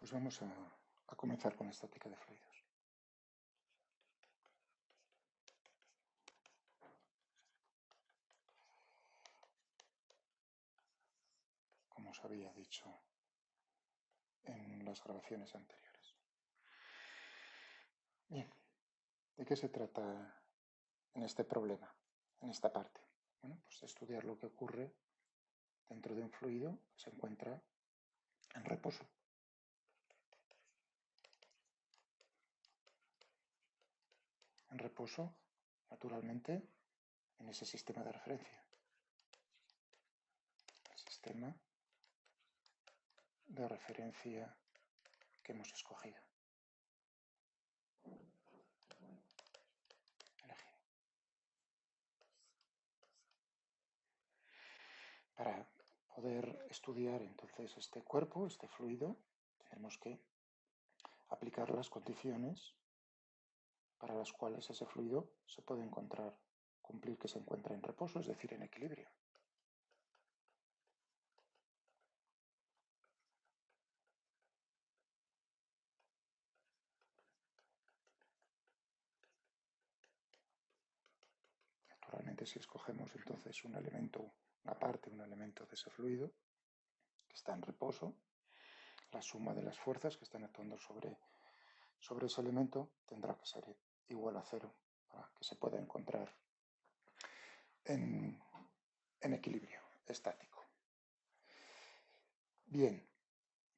Pues vamos a comenzar con la estática de fluidos. Como os había dicho en las grabaciones anteriores. Bien, ¿de qué se trata en este problema, en esta parte? Bueno, pues de estudiar lo que ocurre dentro de un fluido que se encuentra en reposo. En reposo, naturalmente, en ese sistema de referencia. El sistema de referencia que hemos escogido. Para poder estudiar entonces este cuerpo, este fluido, tenemos que aplicar las condiciones para las cuales ese fluido se puede cumplir que se encuentra en reposo, es decir, en equilibrio. Naturalmente, si escogemos entonces un elemento de ese fluido que está en reposo, la suma de las fuerzas que están actuando sobre ese elemento tendrá que ser igual a 0 para que se pueda encontrar en equilibrio estático. Bien,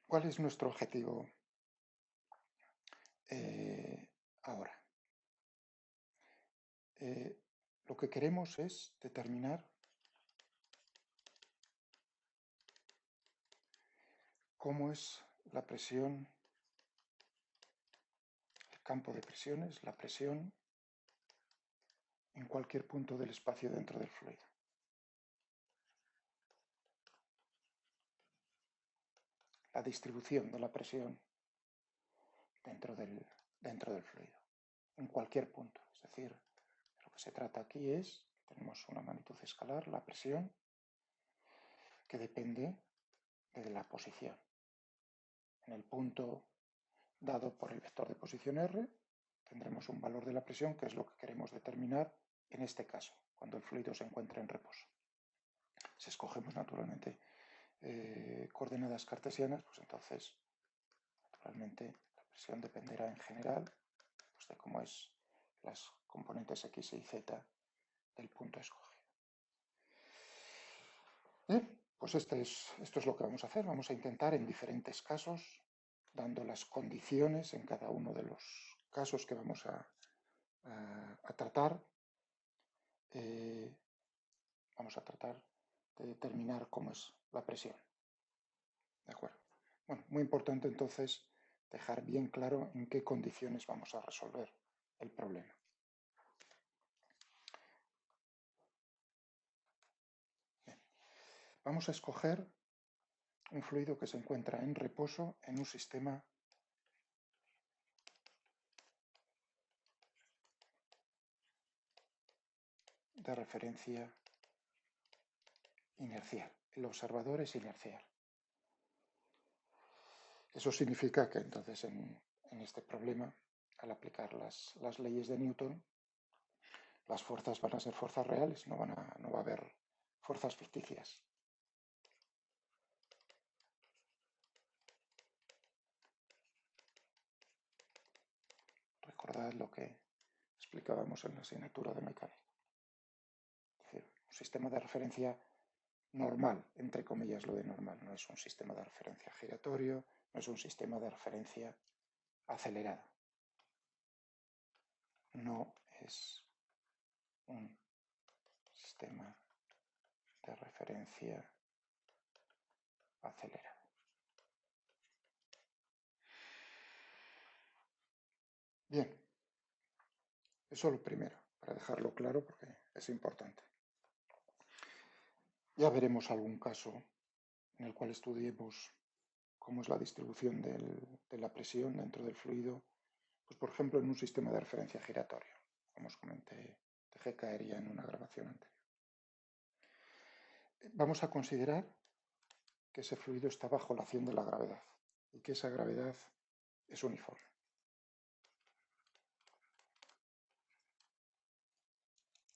¿cuál es nuestro objetivo ahora? Lo que queremos es determinar cómo es la presión, el campo de presiones, la presión en cualquier punto del espacio dentro del fluido. La distribución de la presión dentro del fluido, en cualquier punto. Es decir, de lo que se trata aquí es que tenemos una magnitud escalar, la presión, que depende de la posición. En el punto dado por el vector de posición R, tendremos un valor de la presión, que es lo que queremos determinar en este caso, cuando el fluido se encuentra en reposo. Si escogemos naturalmente coordenadas cartesianas, pues entonces naturalmente la presión dependerá en general pues, de cómo es las componentes x y z del punto escogido. Bien, pues esto es lo que vamos a hacer. Vamos a intentar en diferentes casos, dando las condiciones en cada uno de los casos que vamos a tratar, vamos a tratar de determinar cómo es la presión. ¿De acuerdo? Bueno, muy importante entonces dejar bien claro en qué condiciones vamos a resolver el problema. Bien. Vamos a escoger un fluido que se encuentra en reposo en un sistema de referencia inercial. El observador es inercial. Eso significa que entonces en este problema, al aplicar las leyes de Newton, las fuerzas van a ser fuerzas reales, no va a haber fuerzas ficticias. Recordad lo que explicábamos en la asignatura de mecánica. Es decir, un sistema de referencia normal, entre comillas lo de normal, no es un sistema de referencia giratorio, no es un sistema de referencia acelerado. No es un sistema de referencia acelerado. Bien, eso lo primero, para dejarlo claro porque es importante. Ya veremos algún caso en el cual estudiemos cómo es la distribución de la presión dentro del fluido, pues por ejemplo en un sistema de referencia giratorio, como os comenté, dejé caer ya en una grabación anterior. Vamos a considerar que ese fluido está bajo la acción de la gravedad. y que esa gravedad es uniforme.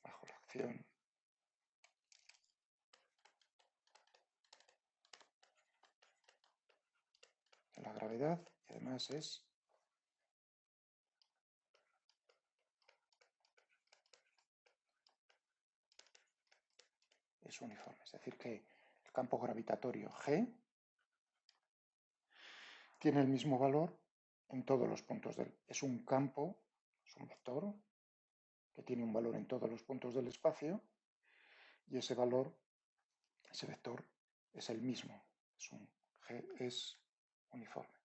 Bajo la acción de la gravedad, y además es uniforme. Es decir, que el campo gravitatorio G tiene el mismo valor en todos los puntos del... Es un campo, es un vector, que tiene un valor en todos los puntos del espacio, y ese valor, ese vector, es el mismo. G es uniforme.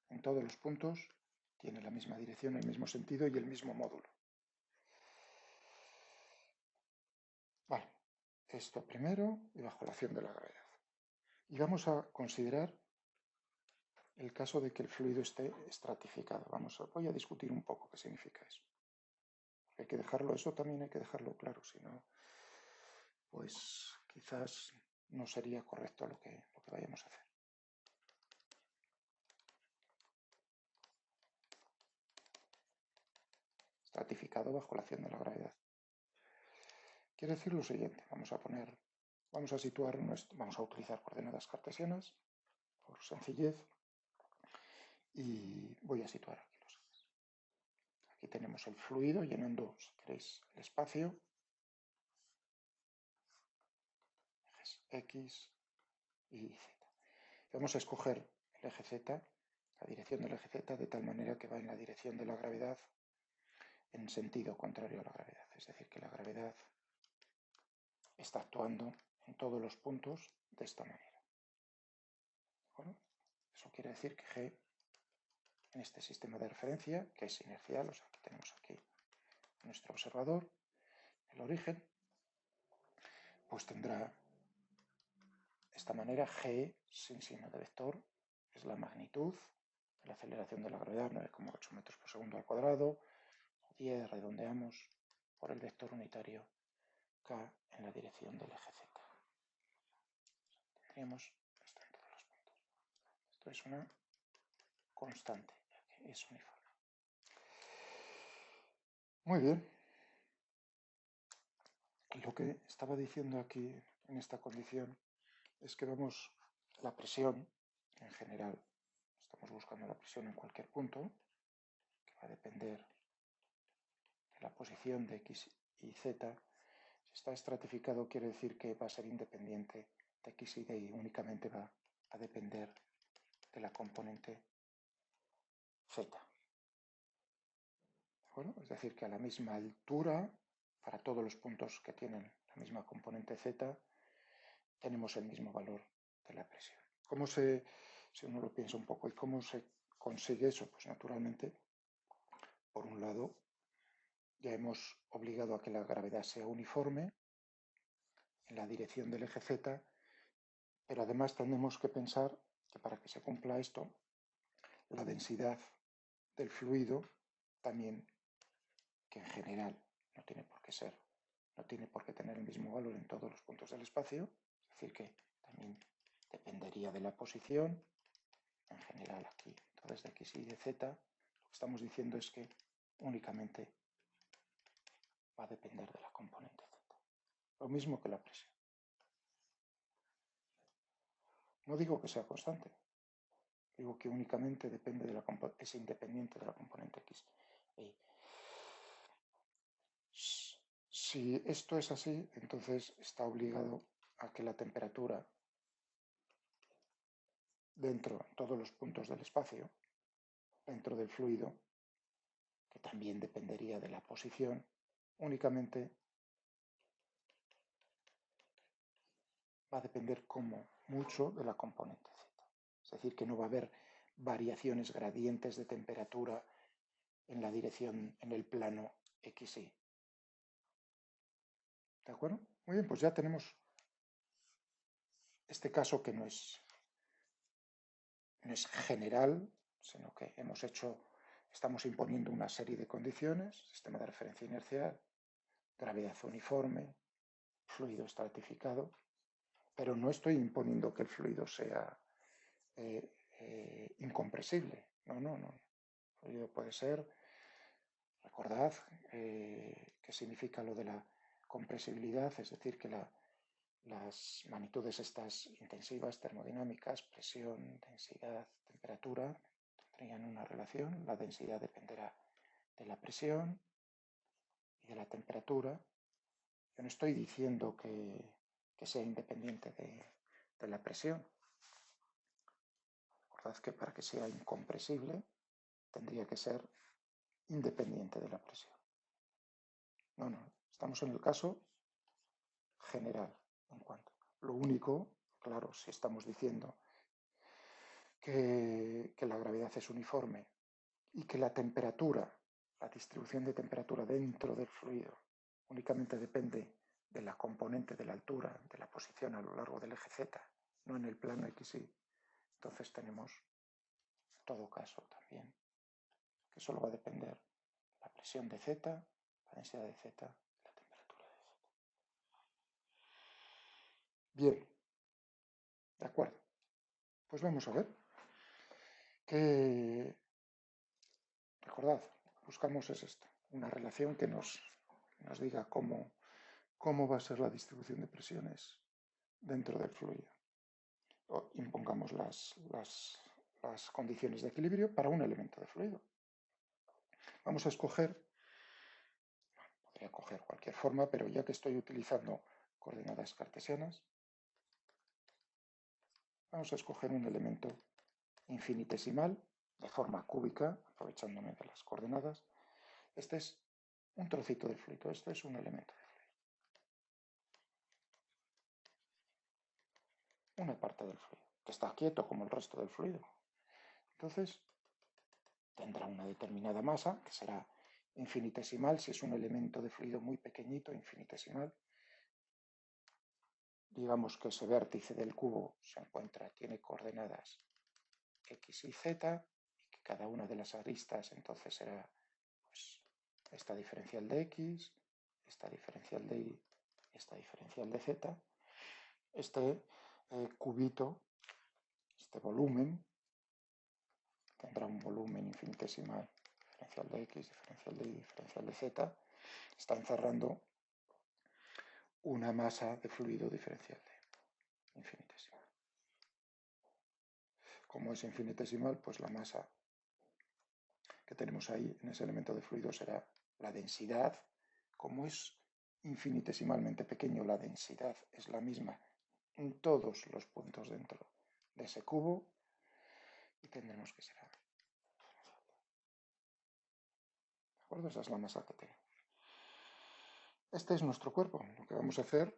En todos los puntos tiene la misma dirección, el mismo sentido y el mismo módulo. Vale, esto primero y bajo la acción de la gravedad. Y vamos a considerar el caso de que el fluido esté estratificado. Voy a discutir un poco qué significa eso. Hay que dejarlo, eso también hay que dejarlo claro, si no, pues quizás no sería correcto lo que vayamos a hacer. Estratificado bajo la acción de la gravedad. Quiere decir lo siguiente, vamos a utilizar coordenadas cartesianas por sencillez y voy a situar aquí los ejes. Aquí tenemos el fluido llenando, si queréis, el espacio, ejes X y Z. Vamos a escoger el eje Z, la dirección del eje Z, de tal manera que va en la dirección de la gravedad en sentido contrario a la gravedad. Es decir, que la gravedad está actuando en todos los puntos de esta manera. ¿Bueno? Eso quiere decir que G, en este sistema de referencia, que es inercial, o sea, que tenemos aquí nuestro observador, el origen, pues tendrá de esta manera G sin signo de vector, es la magnitud de la aceleración de la gravedad, 9,8 metros por segundo al cuadrado, 10, redondeamos, por el vector unitario K en la dirección del eje Z. Tendríamos esto en todos los puntos. Esto es una constante, es uniforme. Muy bien. Lo que estaba diciendo aquí en esta condición es que vemos la presión en general. Estamos buscando la presión en cualquier punto, que va a depender de la posición de X y Z. Si está estratificado quiere decir que va a ser independiente de X y de Y, únicamente va a depender de la componente Z. Bueno, es decir, que a la misma altura, para todos los puntos que tienen la misma componente Z, tenemos el mismo valor de la presión. Si uno lo piensa un poco, ¿y cómo se consigue eso? Pues naturalmente, por un lado, ya hemos obligado a que la gravedad sea uniforme en la dirección del eje Z, pero además tenemos que pensar que para que se cumpla esto, la densidad del fluido también, que en general no tiene por qué ser, no tiene por qué tener el mismo valor en todos los puntos del espacio, es decir, que también dependería de la posición, en general aquí, entonces de X y de Z, lo que estamos diciendo es que únicamente va a depender de la componente Z. Lo mismo que la presión. No digo que sea constante, digo que únicamente depende de es independiente de la componente X e Y. Si esto es así, entonces está obligado a que la temperatura dentro de todos los puntos del espacio, dentro del fluido, que también dependería de la posición, únicamente va a depender como mucho de la componente Z. Es decir, que no va a haber variaciones gradientes de temperatura en la dirección, en el plano XY. ¿De acuerdo? Muy bien, pues ya tenemos este caso que no es general, sino que estamos imponiendo una serie de condiciones, sistema de referencia inercial, gravedad uniforme, fluido estratificado, pero no estoy imponiendo que el fluido sea incompresible. No, no, no. El fluido puede ser, recordad qué significa lo de la compresibilidad, es decir, que las magnitudes estas intensivas, termodinámicas, presión, densidad, temperatura, tendrían una relación. La densidad dependerá de la presión y de la temperatura. Yo no estoy diciendo que sea independiente de la presión. Recordad que para que sea incompresible tendría que ser independiente de la presión. No, no, estamos en el caso general en cuanto. Lo único, claro, si estamos diciendo que la gravedad es uniforme y que la temperatura, la distribución de temperatura dentro del fluido únicamente depende de la componente de la altura, de la posición a lo largo del eje Z, no en el plano XY, entonces tenemos en todo caso también que solo va a depender la presión de Z, la densidad de Z, la temperatura de Z. Bien, de acuerdo. Pues vamos a ver que, recordad, buscamos es esto, una relación que nos diga cómo va a ser la distribución de presiones dentro del fluido. O impongamos las condiciones de equilibrio para un elemento de fluido. Vamos a escoger, podría coger cualquier forma, pero ya que estoy utilizando coordenadas cartesianas, vamos a escoger un elemento infinitesimal de forma cúbica, aprovechándome de las coordenadas. Este es un trocito del fluido, este es un elemento de fluido. Una parte del fluido, que está quieto como el resto del fluido. Entonces, tendrá una determinada masa, que será infinitesimal, si es un elemento de fluido muy pequeñito, infinitesimal. Digamos que ese vértice del cubo se encuentra, tiene coordenadas x y z, y que cada una de las aristas entonces será pues, esta diferencial de x, esta diferencial de y, esta diferencial de z. Este cubito, este volumen, tendrá un volumen infinitesimal, diferencial de x, diferencial de y, diferencial de z, está encerrando una masa de fluido diferencial de infinitesimal. Como es infinitesimal, pues la masa que tenemos ahí en ese elemento de fluido será la densidad. Como es infinitesimalmente pequeño, la densidad es la misma en todos los puntos dentro de ese cubo y tendremos que será. ¿De acuerdo? Esa es la masa que tenemos. Este es nuestro cuerpo. Lo que vamos a hacer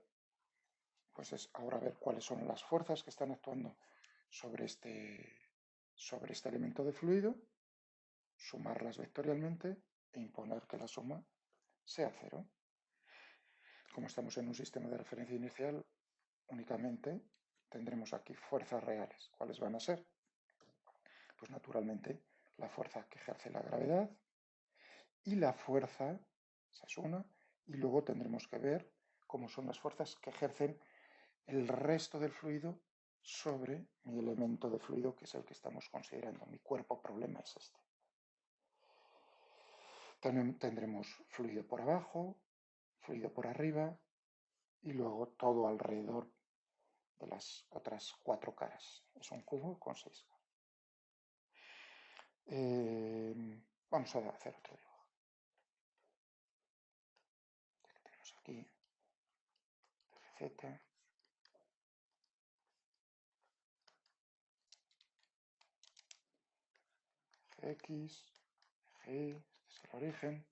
pues es ahora ver cuáles son las fuerzas que están actuando sobre este elemento de fluido, sumarlas vectorialmente e imponer que la suma sea cero. Como estamos en un sistema de referencia inercial, únicamente tendremos aquí fuerzas reales. ¿Cuáles van a ser? Pues naturalmente la fuerza que ejerce la gravedad y la fuerza, esa es una, y luego tendremos que ver cómo son las fuerzas que ejercen el resto del fluido sobre mi elemento de fluido, que es el que estamos considerando. Mi cuerpo problema es este. Tendremos fluido por abajo, fluido por arriba y luego todo alrededor de las otras 4 caras. Es un cubo con 6 caras. Vamos a hacer otro dibujo. Tenemos aquí Z. X, G, este es el origen,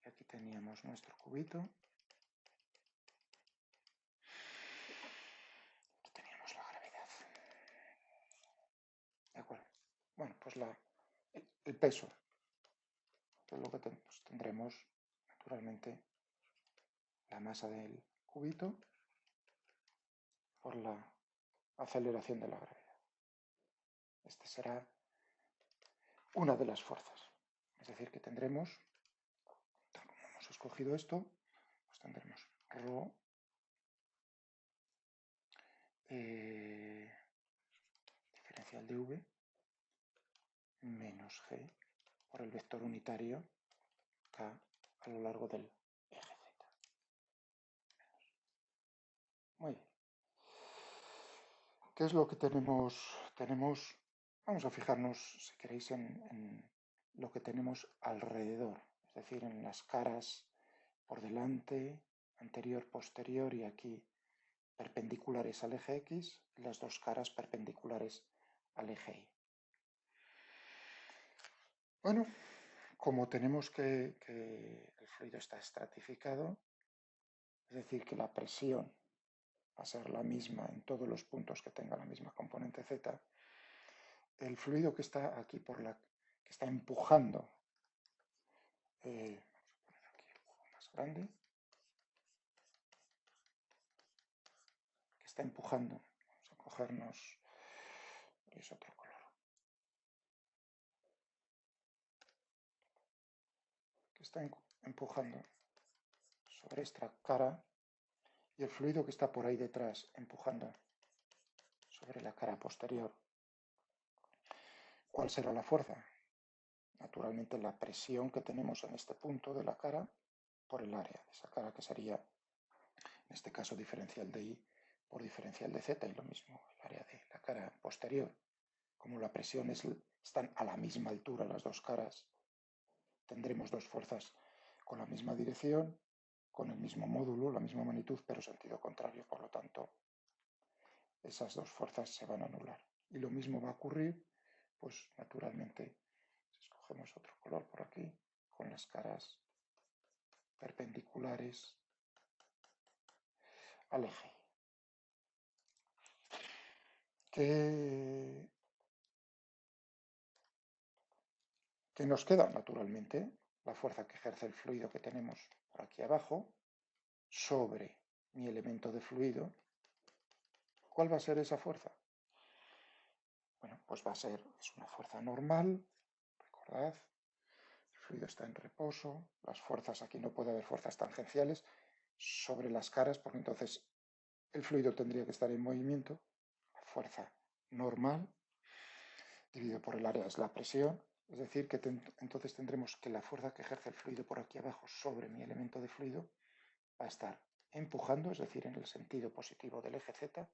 y aquí teníamos nuestro cubito. Aquí teníamos la gravedad. ¿De acuerdo? Bueno, pues el peso, que es lo que tenemos. Tendremos, naturalmente, la masa del cubito por la aceleración de la gravedad. Este será una de las fuerzas. Es decir, que tendremos, tal como hemos escogido esto, pues tendremos ρ diferencial de v menos g por el vector unitario k a lo largo del eje z. Muy bien. ¿Qué es lo que tenemos? Vamos a fijarnos, si queréis, en lo que tenemos alrededor, es decir, en las caras por delante, anterior, posterior y aquí perpendiculares al eje X, las dos caras perpendiculares al eje Y. Bueno, como tenemos que el fluido está estratificado, es decir, que la presión va a ser la misma en todos los puntos que tenga la misma componente Z, el fluido que está aquí que está empujando, vamos a poner aquí el poco más grande, que está empujando, vamos a cogernos, es otro color, que está empujando sobre esta cara, y el fluido que está por ahí detrás empujando sobre la cara posterior. ¿Cuál será la fuerza? Naturalmente la presión que tenemos en este punto de la cara por el área de esa cara, que sería, en este caso, diferencial de I por diferencial de Z, y lo mismo el área de la cara posterior. Como la presión están a la misma altura las dos caras, tendremos dos fuerzas con la misma dirección, con el mismo módulo, la misma magnitud, pero sentido contrario. Por lo tanto, esas dos fuerzas se van a anular. Y lo mismo va a ocurrir, pues naturalmente, si escogemos otro color por aquí, con las caras perpendiculares al eje. ¿Qué nos queda? Naturalmente, la fuerza que ejerce el fluido que tenemos por aquí abajo sobre mi elemento de fluido. ¿Cuál va a ser esa fuerza? Bueno, pues es una fuerza normal, recordad, el fluido está en reposo, las fuerzas, aquí no puede haber fuerzas tangenciales sobre las caras, porque entonces el fluido tendría que estar en movimiento. La fuerza normal dividido por el área es la presión, es decir, que entonces tendremos que la fuerza que ejerce el fluido por aquí abajo sobre mi elemento de fluido va a estar empujando, es decir, en el sentido positivo del eje Z,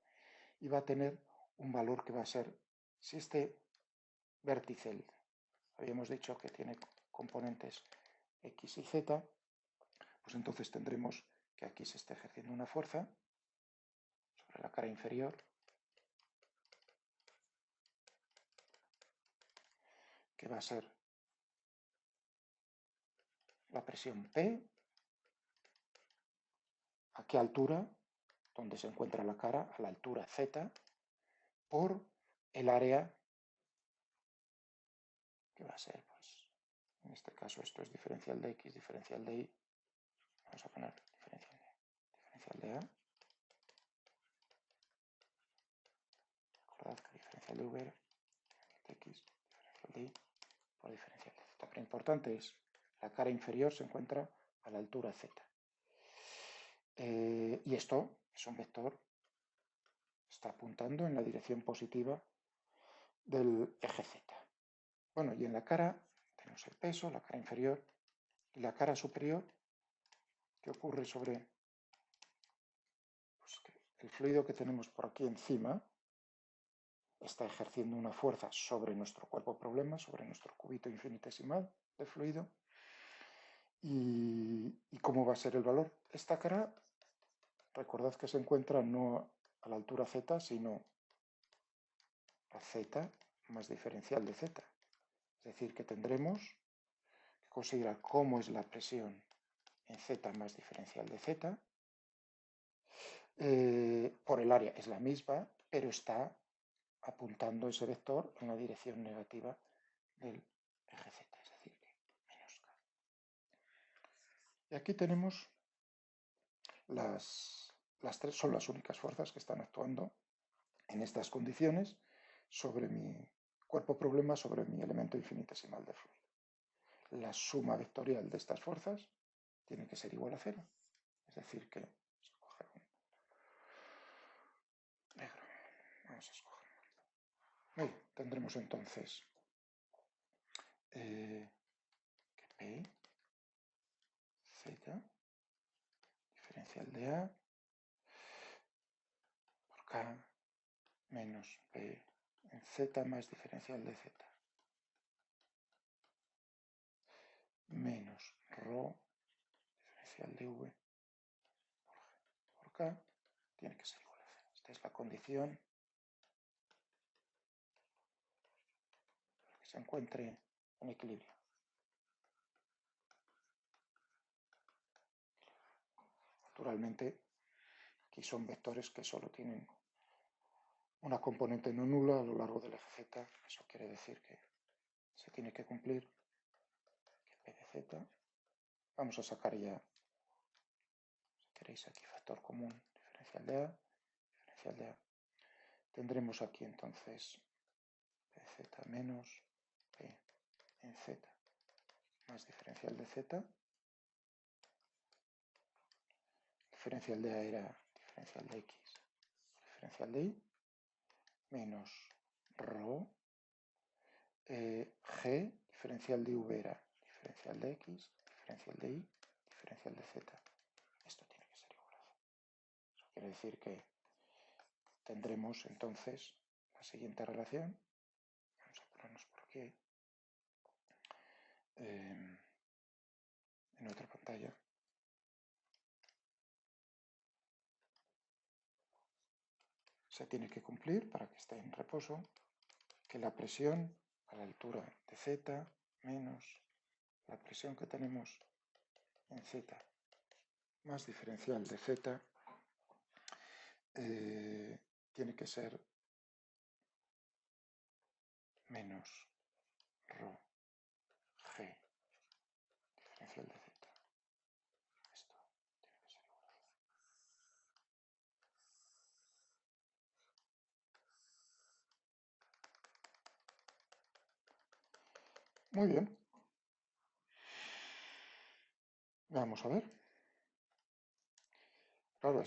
y va a tener un valor que va a ser, si este vértice, habíamos dicho que tiene componentes X y Z, pues entonces tendremos que aquí se está ejerciendo una fuerza sobre la cara inferior que va a ser la presión P. ¿A qué altura? Donde se encuentra la cara, a la altura Z, por el área que va a ser, pues, en este caso esto es diferencial de X, diferencial de Y. Vamos a poner diferencial de A. Recordad que diferencial de V, diferencial de X, diferencial de Y por diferencial de Z. Pero importante es, la cara inferior se encuentra a la altura Z. Y esto es un vector, está apuntando en la dirección positiva del eje Z. Bueno, y en la cara tenemos el peso, la cara inferior y la cara superior. ¿Qué ocurre sobre el fluido que tenemos por aquí encima? Está ejerciendo una fuerza sobre nuestro cuerpo problema, sobre nuestro cubito infinitesimal de fluido. ¿Y cómo va a ser el valor? Esta cara, recordad que se encuentra no a la altura Z, sino a Z más diferencial de Z. Es decir, que tendremos que considerar cómo es la presión en Z más diferencial de Z. Por el área es la misma, pero está apuntando ese vector en la dirección negativa del eje Z, es decir, que menos K. Y aquí tenemos las tres, son las únicas fuerzas que están actuando en estas condiciones sobre mi cuerpo problema, sobre mi elemento infinitesimal de fluido. La suma vectorial de estas fuerzas tiene que ser igual a 0. Es decir, que vamos a coger un negro, vamos a escoger Bien, tendremos entonces que P, Z, diferencial de A, por K, menos P en Z más diferencial de Z, menos ρ, diferencial de V, por K, tiene que ser igual a 0. Esta es la condición para que se encuentre en equilibrio. Naturalmente, aquí son vectores que solo tienen una componente no nula a lo largo del eje Z. Eso quiere decir que se tiene que cumplir que P de Z. Vamos a sacar ya, si queréis, aquí factor común, diferencial de A, diferencial de A. Tendremos aquí entonces Pz menos P en Z más diferencial de Z. Diferencial de A era diferencial de X, diferencial de Y, menos ρ, G, diferencial de V era diferencial de X, diferencial de Y, diferencial de Z. Esto tiene que ser igual a 0. Eso quiere decir que tendremos entonces la siguiente relación. Vamos a ponernos por aquí. En otra pantalla. Se tiene que cumplir para que esté en reposo que la presión a la altura de Z menos la presión que tenemos en Z más diferencial de Z tiene que ser menos ρ G diferencial de Z. Esto tiene que ser igual a 0. Muy bien. Vamos a ver. Claro,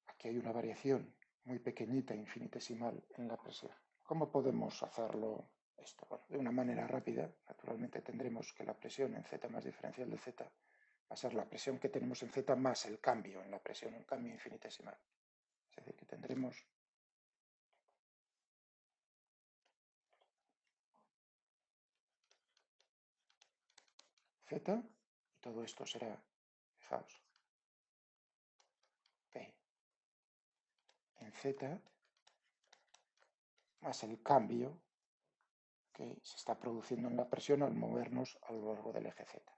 aquí hay una variación muy pequeñita, infinitesimal en la presión. ¿Cómo podemos hacerlo esto? Bueno, de una manera rápida, naturalmente tendremos que la presión en Z más diferencial de Z va a ser la presión que tenemos en Z más el cambio en la presión, un cambio infinitesimal. Es decir, que tendremos Z y todo esto será, fijaos, P en Z más el cambio que se está produciendo en la presión al movernos a lo largo del eje Z.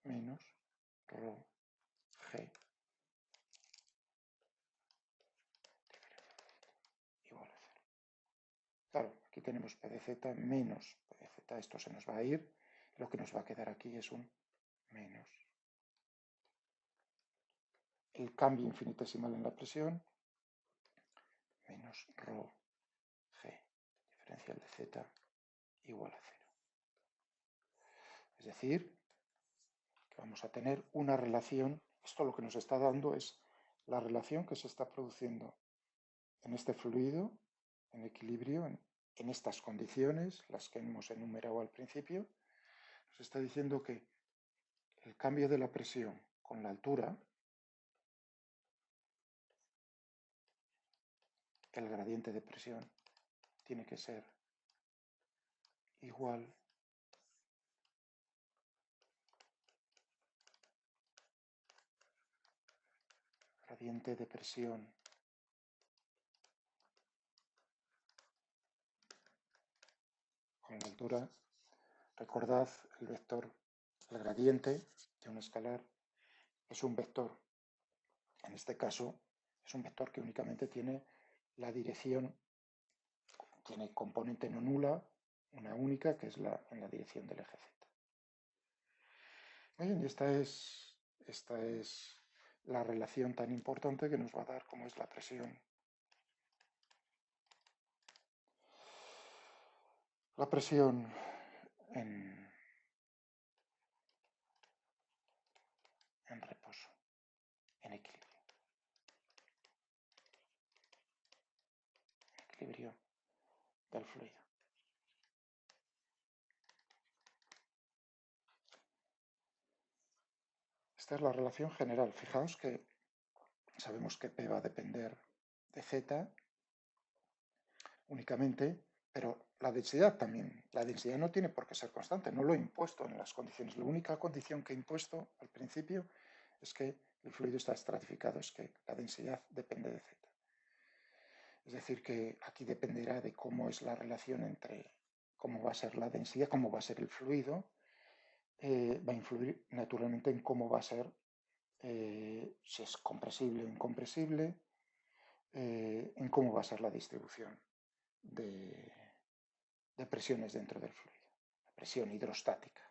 Menos ρ G igual a 0. Claro, aquí tenemos P de Z menos P de Z, esto se nos va a ir, lo que nos va a quedar aquí es un menos el cambio infinitesimal en la presión, menos ρ G diferencial de Z igual a 0. Es decir, que vamos a tener una relación, esto lo que nos está dando es la relación que se está produciendo en este fluido, en equilibrio, en estas condiciones, las que hemos enumerado al principio. Nos está diciendo que el cambio de la presión con la altura, el gradiente de presión, tiene que ser igual gradiente de presión con la altura. Recordad el vector, el gradiente de un escalar es un vector. En este caso es un vector que únicamente tiene la dirección, tiene componente no nula, una única, que es en la dirección del eje Z. Bien, y esta es la relación tan importante que nos va a dar como es la presión. La presión en reposo, en equilibrio. del fluido. Esta es la relación general. Fijaos que sabemos que P va a depender de Z únicamente, pero la densidad también. La densidad no tiene por qué ser constante, no lo he impuesto en las condiciones. La única condición que he impuesto al principio es que el fluido está estratificado, es que la densidad depende de Z. Es decir, que aquí dependerá de cómo es la relación entre cómo va a ser la densidad, cómo va a ser el fluido, va a influir naturalmente en cómo va a ser, si es compresible o incompresible, en cómo va a ser la distribución de presiones dentro del fluido, la presión hidrostática.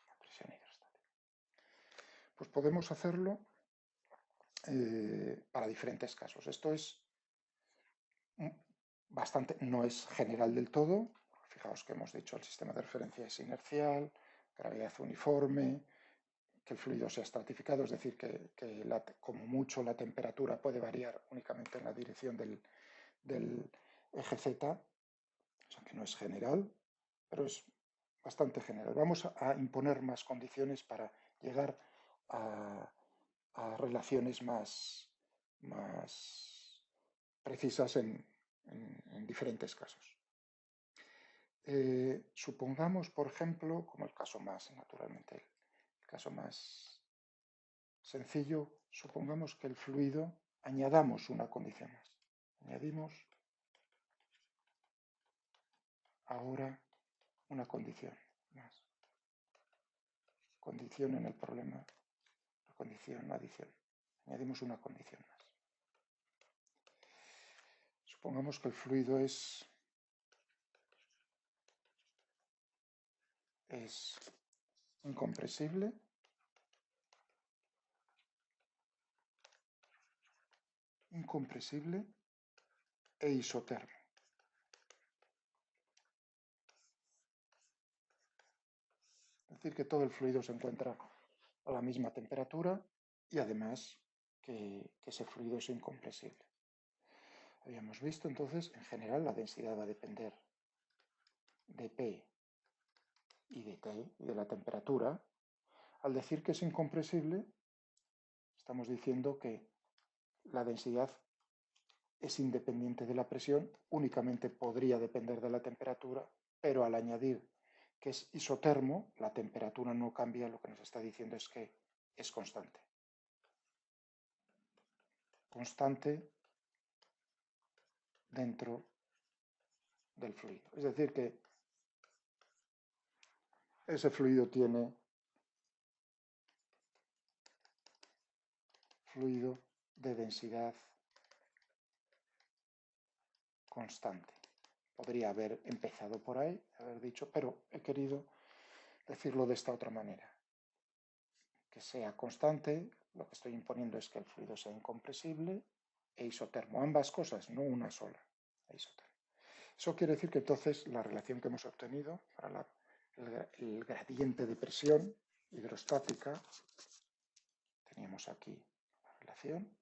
La presión hidrostática. Pues podemos hacerlo para diferentes casos. Esto es bastante, no es general del todo. Fijaos que hemos dicho el sistema de referencia es inercial, gravedad uniforme, que el fluido sea estratificado, es decir, que como mucho la temperatura puede variar únicamente en la dirección del eje Z, o sea que no es general, pero es bastante general. Vamos a imponer más condiciones para llegar a relaciones más precisas en diferentes casos. Supongamos, por ejemplo, como el caso más, naturalmente, el caso más sencillo, supongamos que el fluido, añadamos una condición más. Añadimos ahora una condición más. Condición en el problema, condición, adición. Añadimos una condición más. Supongamos que el fluido es incompresible e isotermo. Es decir, que todo el fluido se encuentra a la misma temperatura y además que ese fluido es incompresible. Habíamos visto entonces, en general, la densidad va a depender de P y de T, y de la temperatura. Al decir que es incompresible, estamos diciendo que la densidad es independiente de la presión, únicamente podría depender de la temperatura, pero al añadir que es isotermo, la temperatura no cambia, lo que nos está diciendo es que es constante. Constante dentro del fluido. Es decir, que ese fluido tiene fluido de densidad constante. Podría haber empezado por ahí, haber dicho, pero he querido decirlo de esta otra manera. Que sea constante, lo que estoy imponiendo es que el fluido sea incompresible e isotermo. Ambas cosas, no una sola. Isotermo. Eso quiere decir que entonces la relación que hemos obtenido para el gradiente de presión hidrostática, teníamos aquí la relación,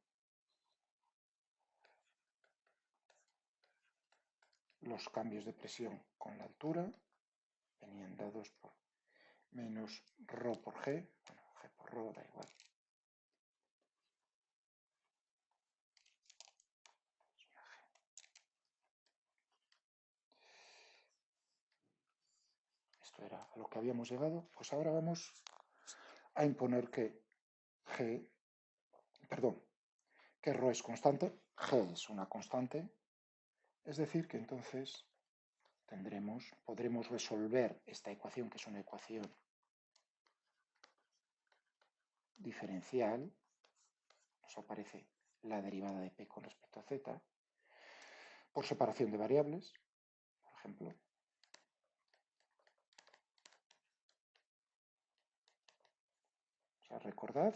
los cambios de presión con la altura venían dados por menos ρ por G, bueno, G por ρ da igual. Esto era a lo que habíamos llegado, pues ahora vamos a imponer que G, perdón, que ρ es constante, G es una constante, es decir que entonces podremos resolver esta ecuación, que es una ecuación diferencial, nos aparece la derivada de P con respecto a Z, por separación de variables, por ejemplo. O sea, recordad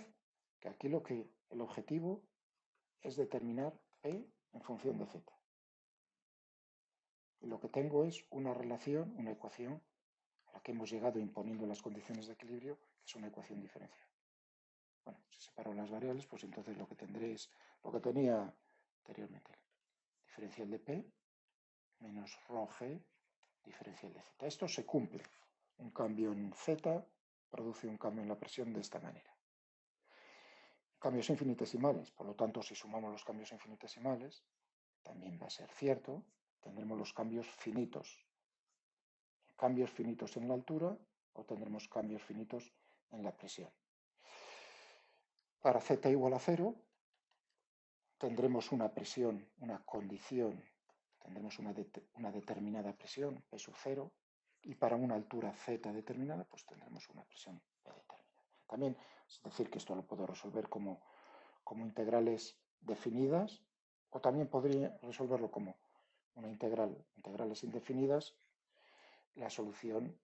que aquí el objetivo es determinar P en función de Z. Y lo que tengo es una relación, una ecuación, a la que hemos llegado imponiendo las condiciones de equilibrio, que es una ecuación diferencial. Si separo las variables, pues entonces lo que tendré es lo que tenía anteriormente. Diferencial de P menos rho G diferencial de Z. Esto se cumple. Un cambio en Z produce un cambio en la presión de esta manera. Cambios infinitesimales, por lo tanto, si sumamos los cambios infinitesimales, también va a ser cierto, tendremos los cambios finitos. Cambios finitos en la altura o tendremos cambios finitos en la presión. Para Z igual a 0, tendremos una presión, una condición, tendremos una determinada presión, P sub 0, y para una altura Z determinada, pues tendremos una presión P determinada. También, es decir, que esto lo puedo resolver como integrales definidas, o también podría resolverlo como una integrales indefinidas, la solución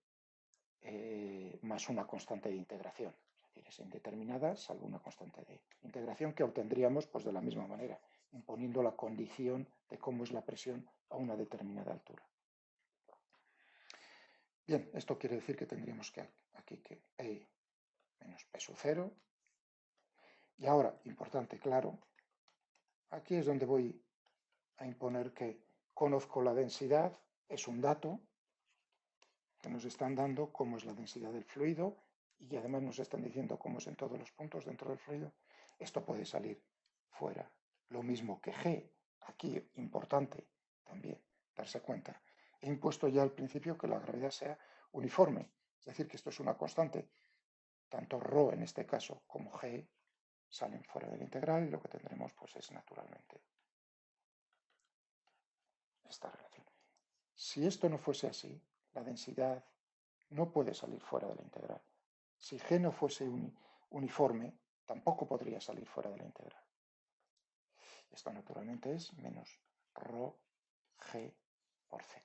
más una constante de integración. Es decir, es indeterminada salvo una constante de integración que obtendríamos pues, de la misma manera, imponiendo la condición de cómo es la presión a una determinada altura. Bien, esto quiere decir que tendríamos que aquí que P menos P sub 0. Y ahora, importante, claro, aquí es donde voy a imponer que conozco la densidad, es un dato que nos están dando cómo es la densidad del fluido y además nos están diciendo cómo es en todos los puntos dentro del fluido. Esto puede salir fuera. Lo mismo que G, aquí importante también darse cuenta. He impuesto ya al principio que la gravedad sea uniforme, es decir, que esto es una constante. Tanto ρ en este caso como G salen fuera del integral y lo que tendremos pues es naturalmente esta relación. Si esto no fuese así, la densidad no puede salir fuera de la integral. Si G no fuese uniforme, tampoco podría salir fuera de la integral. Esto naturalmente es menos ρ G por Z.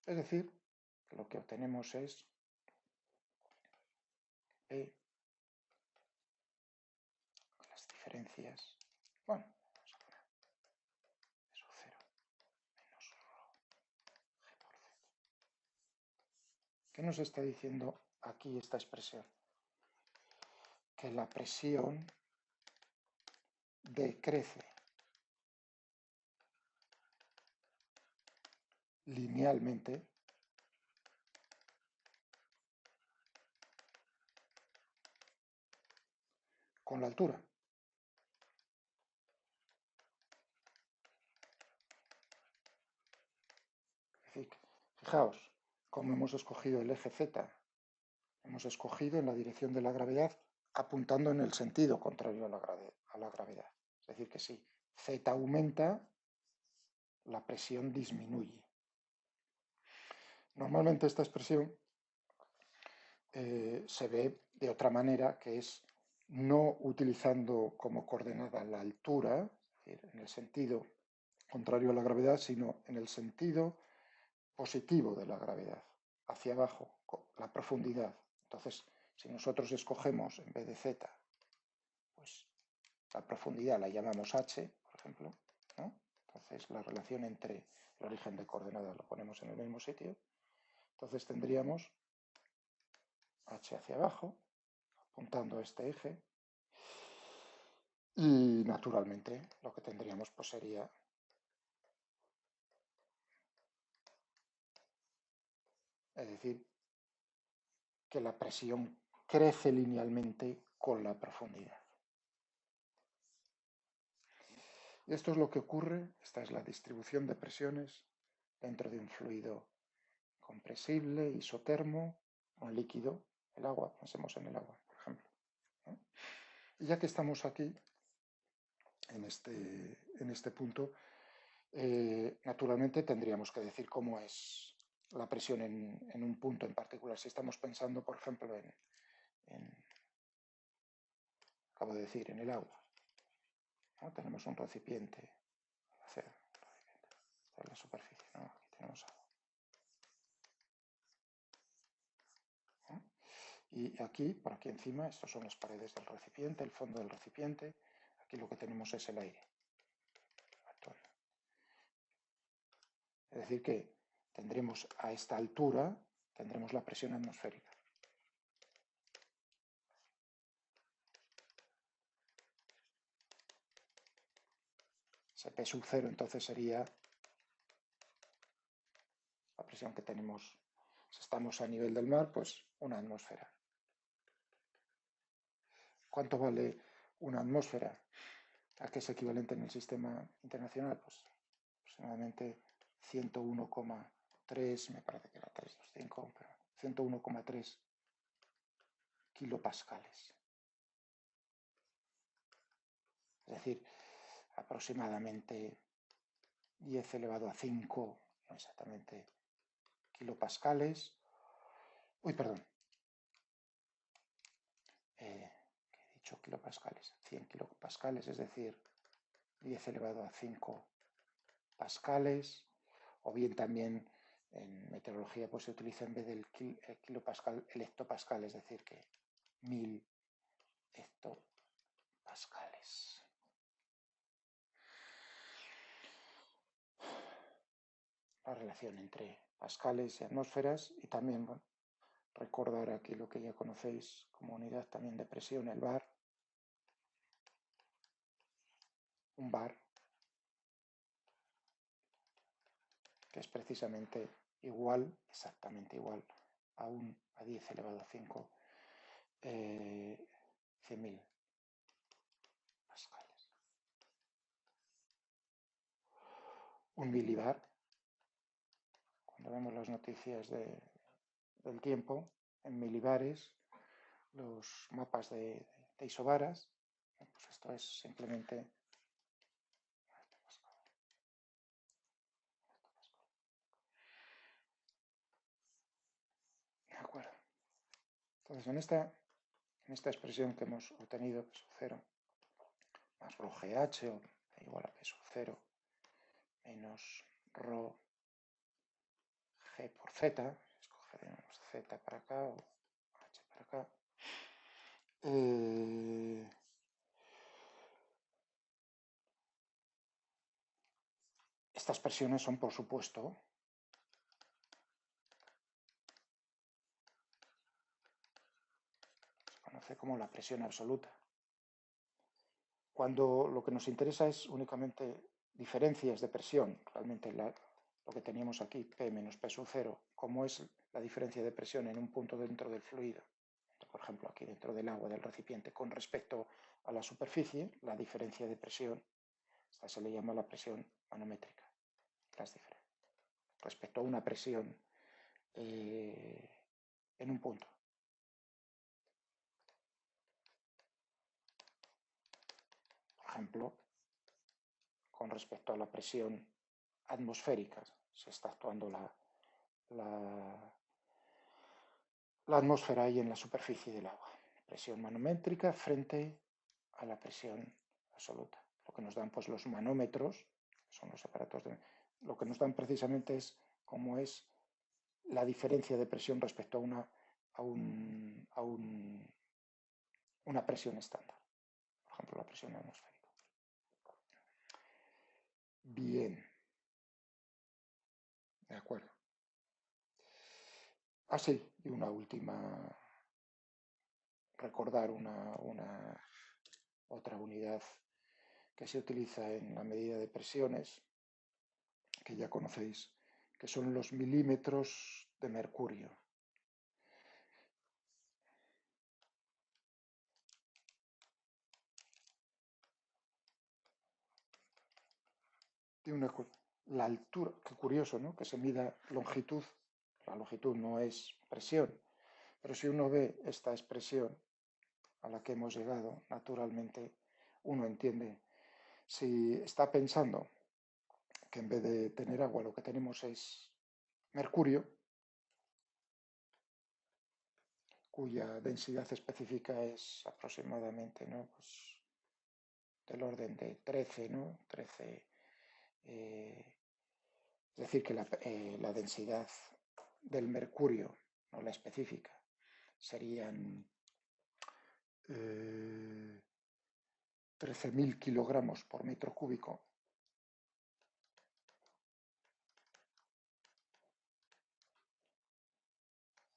Es decir, que lo que obtenemos es P, las diferencias, bueno, vamos a poner P sub 0 menos ρ G por Z. ¿Qué nos está diciendo aquí esta expresión? Que la presión decrece linealmente con la altura. Es decir, fijaos, como hemos escogido el eje Z, hemos escogido en la dirección de la gravedad apuntando en el sentido contrario a la gravedad. Es decir, que si Z aumenta, la presión disminuye. Normalmente esta expresión se ve de otra manera, que es no utilizando como coordenada la altura, es decir, en el sentido contrario a la gravedad, sino en el sentido positivo de la gravedad, hacia abajo, la profundidad. Entonces, si nosotros escogemos en vez de Z, pues la profundidad la llamamos H, por ejemplo, ¿no? Entonces la relación entre el origen de coordenadas lo ponemos en el mismo sitio. Entonces tendríamos H hacia abajo, apuntando a este eje, y naturalmente lo que tendríamos pues sería es decir, que la presión crece linealmente con la profundidad. Y esto es lo que ocurre, esta es la distribución de presiones dentro de un fluido compresible, isotermo, un líquido, el agua, pensemos en el agua, por ejemplo, ¿no? Y ya que estamos aquí, en este punto, naturalmente tendríamos que decir cómo es la presión en un punto en particular. Si estamos pensando, por ejemplo, acabo de decir, en el agua, ¿no? Tenemos un recipiente, esta es la superficie, ¿no? Aquí tenemos agua. ¿No? Y aquí, por aquí encima, estas son las paredes del recipiente, el fondo del recipiente. Aquí lo que tenemos es el aire actuando. Es decir que tendremos a esta altura, tendremos la presión atmosférica. ese P sub 0 entonces sería la presión que tenemos. Si estamos a nivel del mar, pues una atmósfera. ¿Cuánto vale una atmósfera? ¿A qué es equivalente en el sistema internacional? Pues aproximadamente 101,3, me parece que era 325, pero 101,3 kilopascales. Es decir, aproximadamente 10 elevado a 5, no exactamente, kilopascales. Uy, perdón. ¿Qué he dicho? Kilopascales. 100 kilopascales, es decir, 10 elevado a 5 pascales, o bien también en meteorología pues se utiliza en vez del kilopascal el hectopascal, es decir, que 1000 hectopascales. La relación entre pascales y atmósferas, y también, bueno, recordar aquí lo que ya conocéis como unidad también de presión, el bar. Un bar que es precisamente igual, exactamente igual, a 10 elevado a 5, 100.000 pascales. Un milibar, cuando vemos las noticias del tiempo, en milibares, los mapas de isobaras, pues esto es simplemente... De acuerdo. Entonces, en esta expresión que hemos obtenido, P sub 0 más rho GH, o igual a P sub 0 menos rho G por Z, escogeremos Z para acá o H para acá. Estas presiones son, por supuesto, se conoce como la presión absoluta. Cuando lo que nos interesa es únicamente diferencias de presión, realmente lo que teníamos aquí, P menos P sub 0, como es la diferencia de presión en un punto dentro del fluido, por ejemplo aquí dentro del agua del recipiente, con respecto a la superficie, la diferencia de presión, esta se le llama la presión manométrica, las diferencias respecto a una presión en un punto. Por ejemplo, con respecto a la presión atmosférica, se está actuando la atmósfera ahí en la superficie del agua. Presión manométrica frente a la presión absoluta. Lo que nos dan pues los manómetros, que son los aparatos lo que nos dan precisamente es cómo es la diferencia de presión respecto a una presión estándar. Por ejemplo, la presión atmosférica. Bien. De acuerdo. Sí, y una última, recordar otra unidad que se utiliza en la medida de presiones, que ya conocéis, que son los milímetros de mercurio. Tiene la altura, qué curioso, ¿no? Que se mida longitud. La longitud no es presión, pero si uno ve esta expresión a la que hemos llegado, naturalmente uno entiende. Si está pensando que en vez de tener agua lo que tenemos es mercurio, cuya densidad específica es aproximadamente, ¿no? Pues del orden de 13, ¿no? 13, es decir, que la densidad del mercurio, no la específica, serían 13.000 kilogramos por metro cúbico.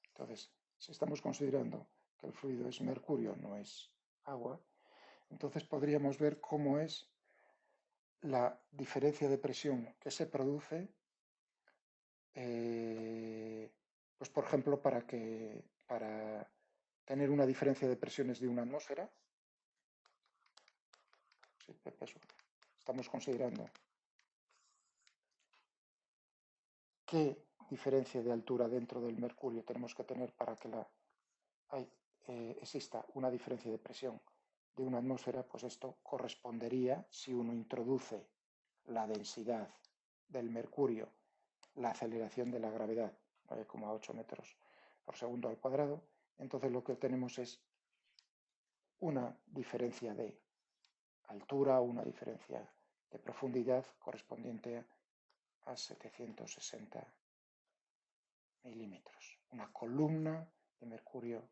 Entonces, si estamos considerando que el fluido es mercurio, no es agua, entonces podríamos ver cómo es la diferencia de presión que se produce, pues por ejemplo, para tener una diferencia de presiones de una atmósfera, estamos considerando qué diferencia de altura dentro del mercurio tenemos que tener para que exista una diferencia de presión de una atmósfera, pues esto correspondería, si uno introduce la densidad del mercurio, la aceleración de la gravedad, 9,8 metros por segundo al cuadrado, entonces lo que tenemos es una diferencia de altura, una diferencia de profundidad correspondiente a 760 milímetros. Una columna de mercurio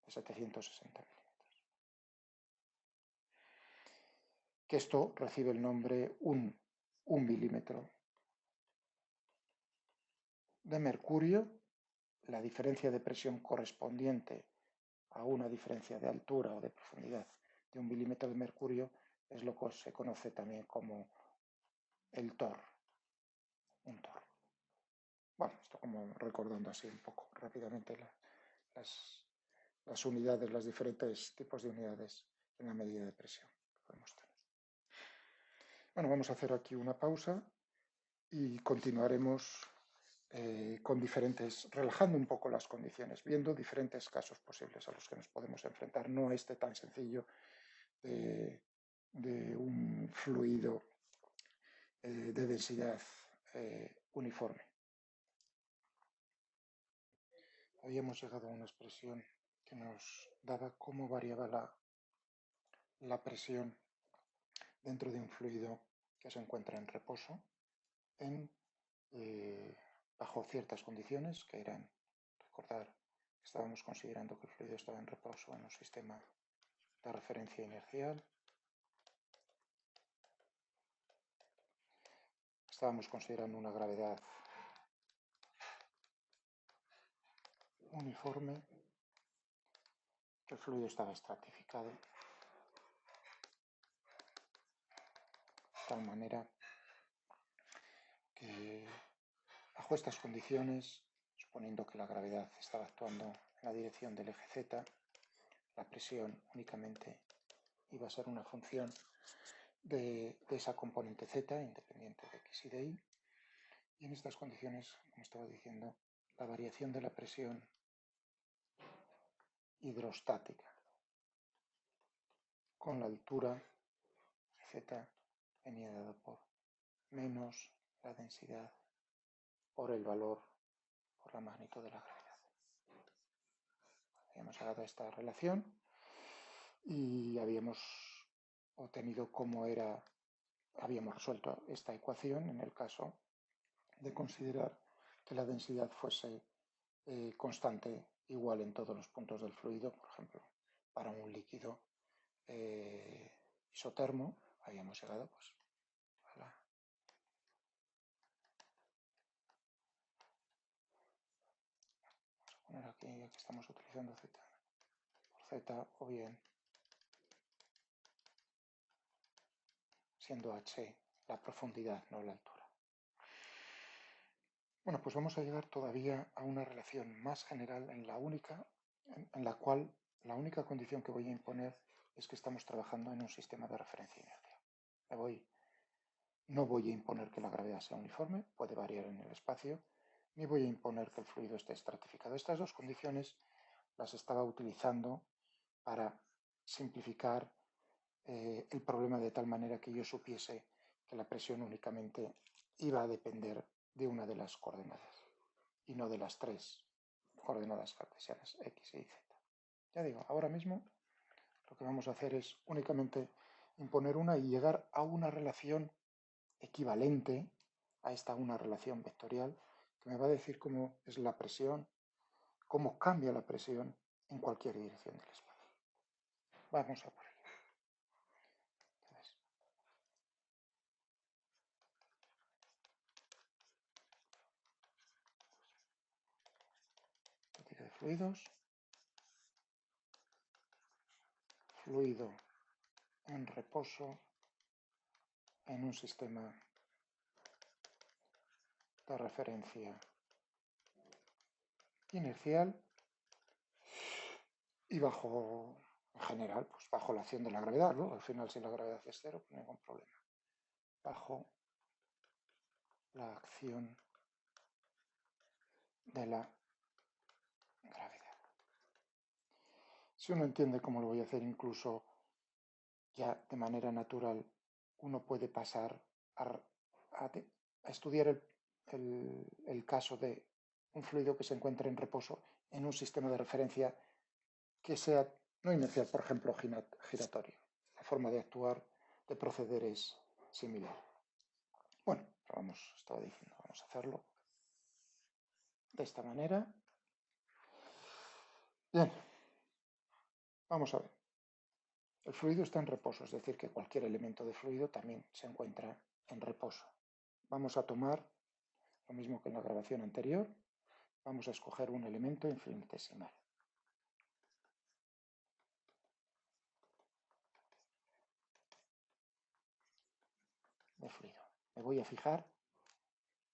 de 760 milímetros. Que esto recibe el nombre 1 milímetro de mercurio. La diferencia de presión correspondiente a una diferencia de altura o de profundidad de 1 milímetro de mercurio es lo que se conoce también como el torr, un torr. Bueno, esto como recordando así un poco rápidamente las unidades, los diferentes tipos de unidades en la medida de presión que podemos tener. Bueno, vamos a hacer aquí una pausa y continuaremos con relajando un poco las condiciones, viendo diferentes casos posibles a los que nos podemos enfrentar, no este tan sencillo de un fluido de densidad uniforme. Habíamos llegado a una expresión que nos daba cómo variaba la presión dentro de un fluido que se encuentra en reposo bajo ciertas condiciones que eran, recordar, que estábamos considerando que el fluido estaba en reposo en un sistema de referencia inercial. Estábamos considerando una gravedad uniforme, que el fluido estaba estratificado de tal manera que bajo estas condiciones, suponiendo que la gravedad estaba actuando en la dirección del eje Z, la presión únicamente iba a ser una función de esa componente Z, independiente de X y de Y. Y en estas condiciones, como estaba diciendo, la variación de la presión hidrostática con la altura Z venía dado por menos la densidad por el valor, por la magnitud de la gravedad. Habíamos llegado a esta relación y habíamos obtenido habíamos resuelto esta ecuación en el caso de considerar que la densidad fuese constante igual en todos los puntos del fluido, por ejemplo, para un líquido isotermo, habíamos llegado pues a la... Vamos a poner aquí, ya que estamos utilizando Z por Z, o bien siendo h la profundidad, no la altura. Bueno, pues vamos a llegar todavía a una relación más general en la cual la única condición que voy a imponer es que estamos trabajando en un sistema de referencia inercial. No voy a imponer que la gravedad sea uniforme, puede variar en el espacio, ni voy a imponer que el fluido esté estratificado. Estas dos condiciones las estaba utilizando para simplificar el problema de tal manera que yo supiese que la presión únicamente iba a depender de una de las coordenadas y no de las tres coordenadas cartesianas X, Y, Z. Ya digo, ahora mismo lo que vamos a hacer es únicamente imponer una y llegar a una relación equivalente a una relación vectorial que me va a decir cómo es la presión, cómo cambia la presión en cualquier dirección del espacio. Vamos a por ello. Estática de fluidos. Fluido en reposo en un sistema de referencia inercial y bajo, en general, pues bajo la acción de la gravedad, ¿no? Al final, si la gravedad es cero, pues no hay ningún problema. Bajo la acción de la gravedad. Si uno entiende cómo lo voy a hacer, incluso ya de manera natural, uno puede pasar a estudiar el caso de un fluido que se encuentra en reposo en un sistema de referencia que sea no inercial, por ejemplo, giratorio. La forma de actuar, de proceder es similar. Bueno, estaba diciendo, vamos a hacerlo de esta manera. Bien, vamos a ver. El fluido está en reposo, es decir, que cualquier elemento de fluido también se encuentra en reposo. Vamos a tomar lo mismo que en la grabación anterior. Vamos a escoger un elemento infinitesimal. De fluido. Me voy a fijar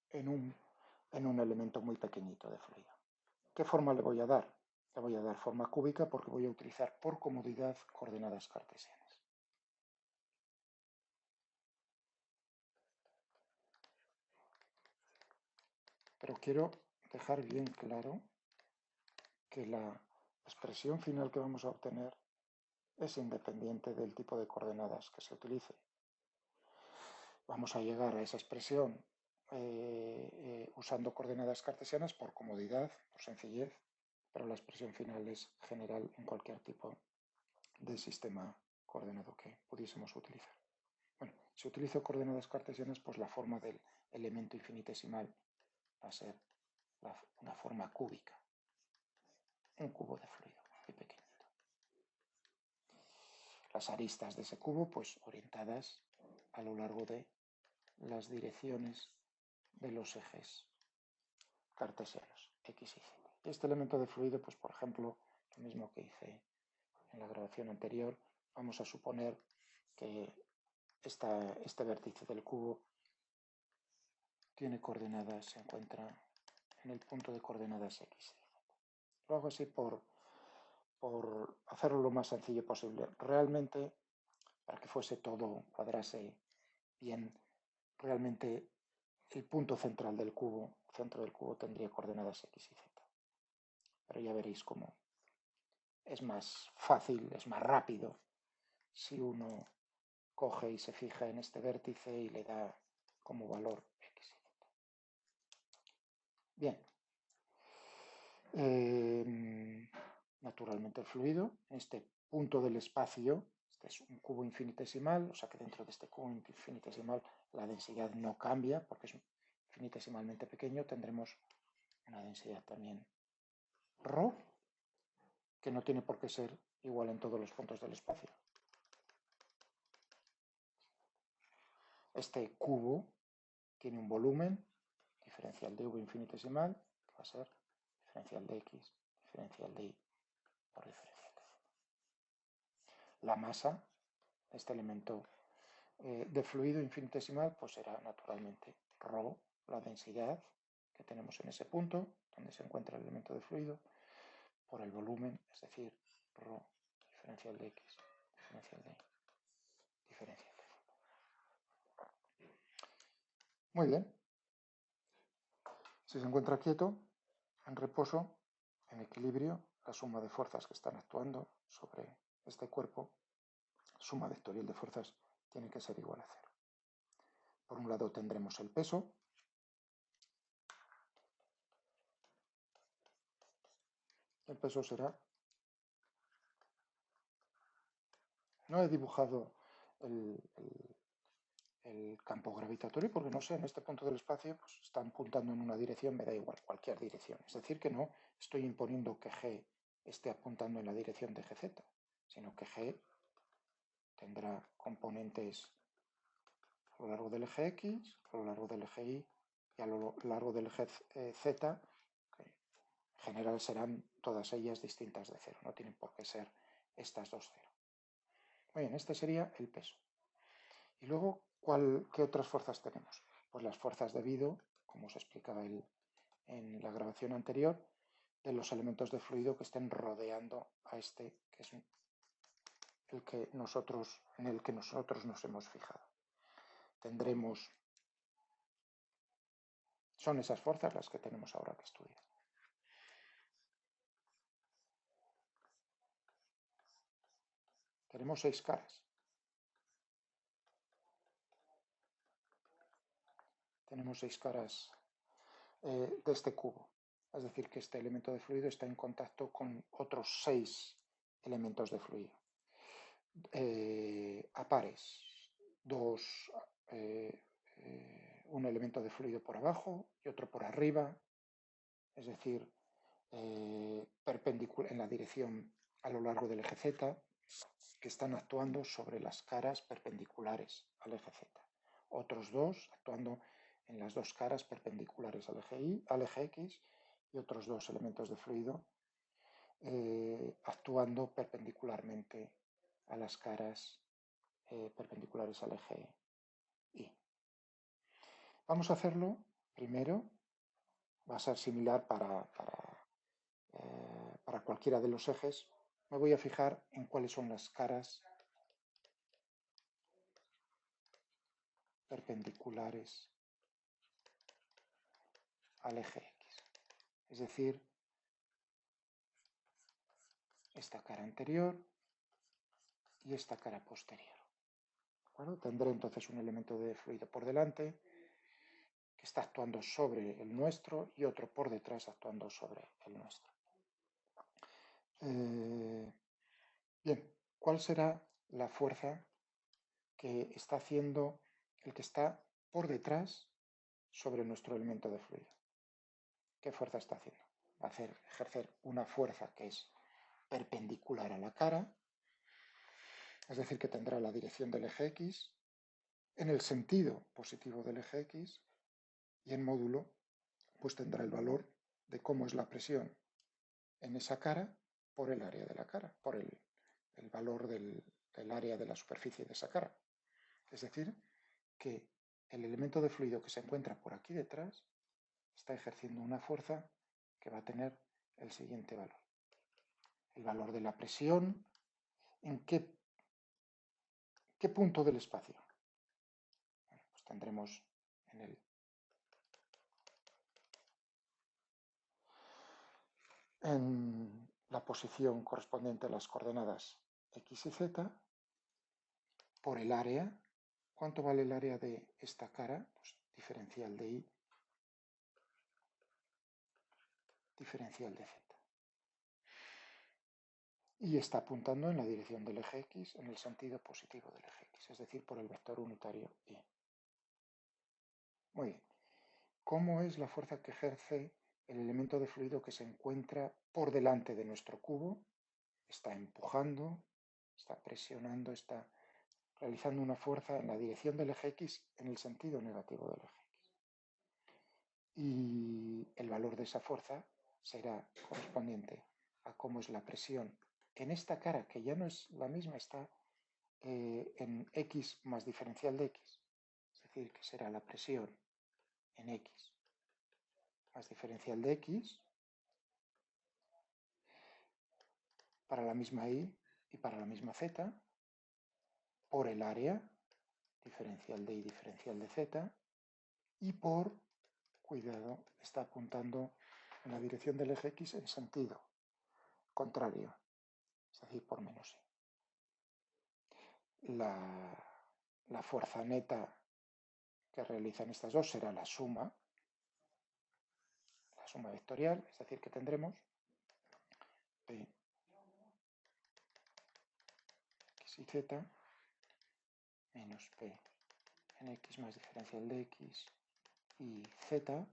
en un elemento muy pequeñito de fluido. ¿Qué forma le voy a dar? Le voy a dar forma cúbica porque voy a utilizar por comodidad coordenadas cartesianas. Pero quiero dejar bien claro que la expresión final que vamos a obtener es independiente del tipo de coordenadas que se utilice. Vamos a llegar a esa expresión usando coordenadas cartesianas por comodidad, por sencillez, pero la expresión final es general en cualquier tipo de sistema coordenado que pudiésemos utilizar. Bueno, si utilizo coordenadas cartesianas, pues la forma del elemento infinitesimal va a ser una forma cúbica, un cubo de fluido muy pequeñito. Las aristas de ese cubo, pues orientadas a lo largo de las direcciones de los ejes cartesianos, X y Z. Este elemento de fluido, pues por ejemplo, lo mismo que hice en la grabación anterior, vamos a suponer que este vértice del cubo tiene coordenadas, se encuentra en el punto de coordenadas X y Z. Lo hago así por hacerlo lo más sencillo posible. Realmente, para que fuese todo, cuadrase bien, realmente el punto central del cubo, el centro del cubo, tendría coordenadas X y Z. Pero ya veréis cómo es más fácil, es más rápido si uno coge y se fija en este vértice y le da como valor X y Z. Bien. Naturalmente el fluido, en este punto del espacio, este es un cubo infinitesimal, o sea que dentro de este cubo infinitesimal la densidad no cambia porque es infinitesimalmente pequeño, tendremos una densidad también ρ, que no tiene por qué ser igual en todos los puntos del espacio. Este cubo tiene un volumen diferencial de v infinitesimal, que va a ser diferencial de x, diferencial de y por diferencial de z. La masa de este elemento de fluido infinitesimal, pues será naturalmente ρ, la densidad que tenemos en ese punto, donde se encuentra el elemento de fluido, por el volumen, es decir, ρ diferencial de x, diferencial de y, diferencial de z. Muy bien. Si se encuentra quieto, en reposo, en equilibrio, la suma de fuerzas que están actuando sobre este cuerpo, suma vectorial de fuerzas, tiene que ser igual a cero. Por un lado tendremos el peso. El peso será... No he dibujado el campo gravitatorio porque no sé, en este punto del espacio pues, están apuntando en una dirección, me da igual, cualquier dirección. Es decir, que no estoy imponiendo que G esté apuntando en la dirección de GZ, sino que G tendrá componentes a lo largo del eje X, a lo largo del eje Y y a lo largo del eje Z, que en general serán todas ellas distintas de cero, no tienen por qué ser estas dos cero. Muy bien, este sería el peso. Y luego, ¿Qué otras fuerzas tenemos? Pues las fuerzas debido, como os explicaba en la grabación anterior, de los elementos de fluido que estén rodeando a este, que es en el que nosotros nos hemos fijado. Son esas fuerzas las que tenemos ahora que estudiar. Tenemos 6 caras. Tenemos 6 caras de este cubo. Es decir, que este elemento de fluido está en contacto con otros 6 elementos de fluido. A pares, un elemento de fluido por abajo y otro por arriba, es decir, perpendicular en la dirección a lo largo del eje Z, que están actuando sobre las caras perpendiculares al eje Z. Otros 2 actuando en las 2 caras perpendiculares al eje X, y otros 2 elementos de fluido actuando perpendicularmente a las caras perpendiculares al eje Y. Vamos a hacerlo primero, va a ser similar para cualquiera de los ejes. Me voy a fijar en cuáles son las caras perpendiculares al eje X. Es decir, esta cara anterior y esta cara posterior. Bueno, tendré entonces un elemento de fluido por delante que está actuando sobre el nuestro y otro por detrás actuando sobre el nuestro. Bien, ¿cuál será la fuerza que está haciendo el que está por detrás sobre nuestro elemento de fluido? ¿Qué fuerza está haciendo? Va a ejercer una fuerza que es perpendicular a la cara, es decir, que tendrá la dirección del eje X en el sentido positivo del eje X, y en módulo pues tendrá el valor de cómo es la presión en esa cara por el área de la cara, por el valor del área de la superficie de esa cara. Es decir, que el elemento de fluido que se encuentra por aquí detrás está ejerciendo una fuerza que va a tener el siguiente valor. El valor de la presión, ¿en qué punto del espacio? Bueno, pues tendremos en la posición correspondiente a las coordenadas X y Z, por el área. ¿Cuánto vale el área de esta cara? Pues diferencial de Y, diferencial de Z. Y está apuntando en la dirección del eje X, en el sentido positivo del eje X, es decir, por el vector unitario Y. Muy bien. ¿Cómo es la fuerza que ejerce el elemento de fluido que se encuentra por delante de nuestro cubo? Está empujando, está presionando, está realizando una fuerza en la dirección del eje X en el sentido negativo del eje X. Y el valor de esa fuerza será correspondiente a cómo es la presión en esta cara, que ya no es la misma, está en X más diferencial de X. Es decir, que será la presión en X más diferencial de X para la misma Y y para la misma Z por el área diferencial de Y diferencial de Z y por, cuidado, está apuntando en la dirección del eje X en sentido contrario, es decir, por menos Y. La fuerza neta que realizan estas dos será la suma vectorial, es decir, que tendremos P X y Z menos P en X más diferencial de X y Z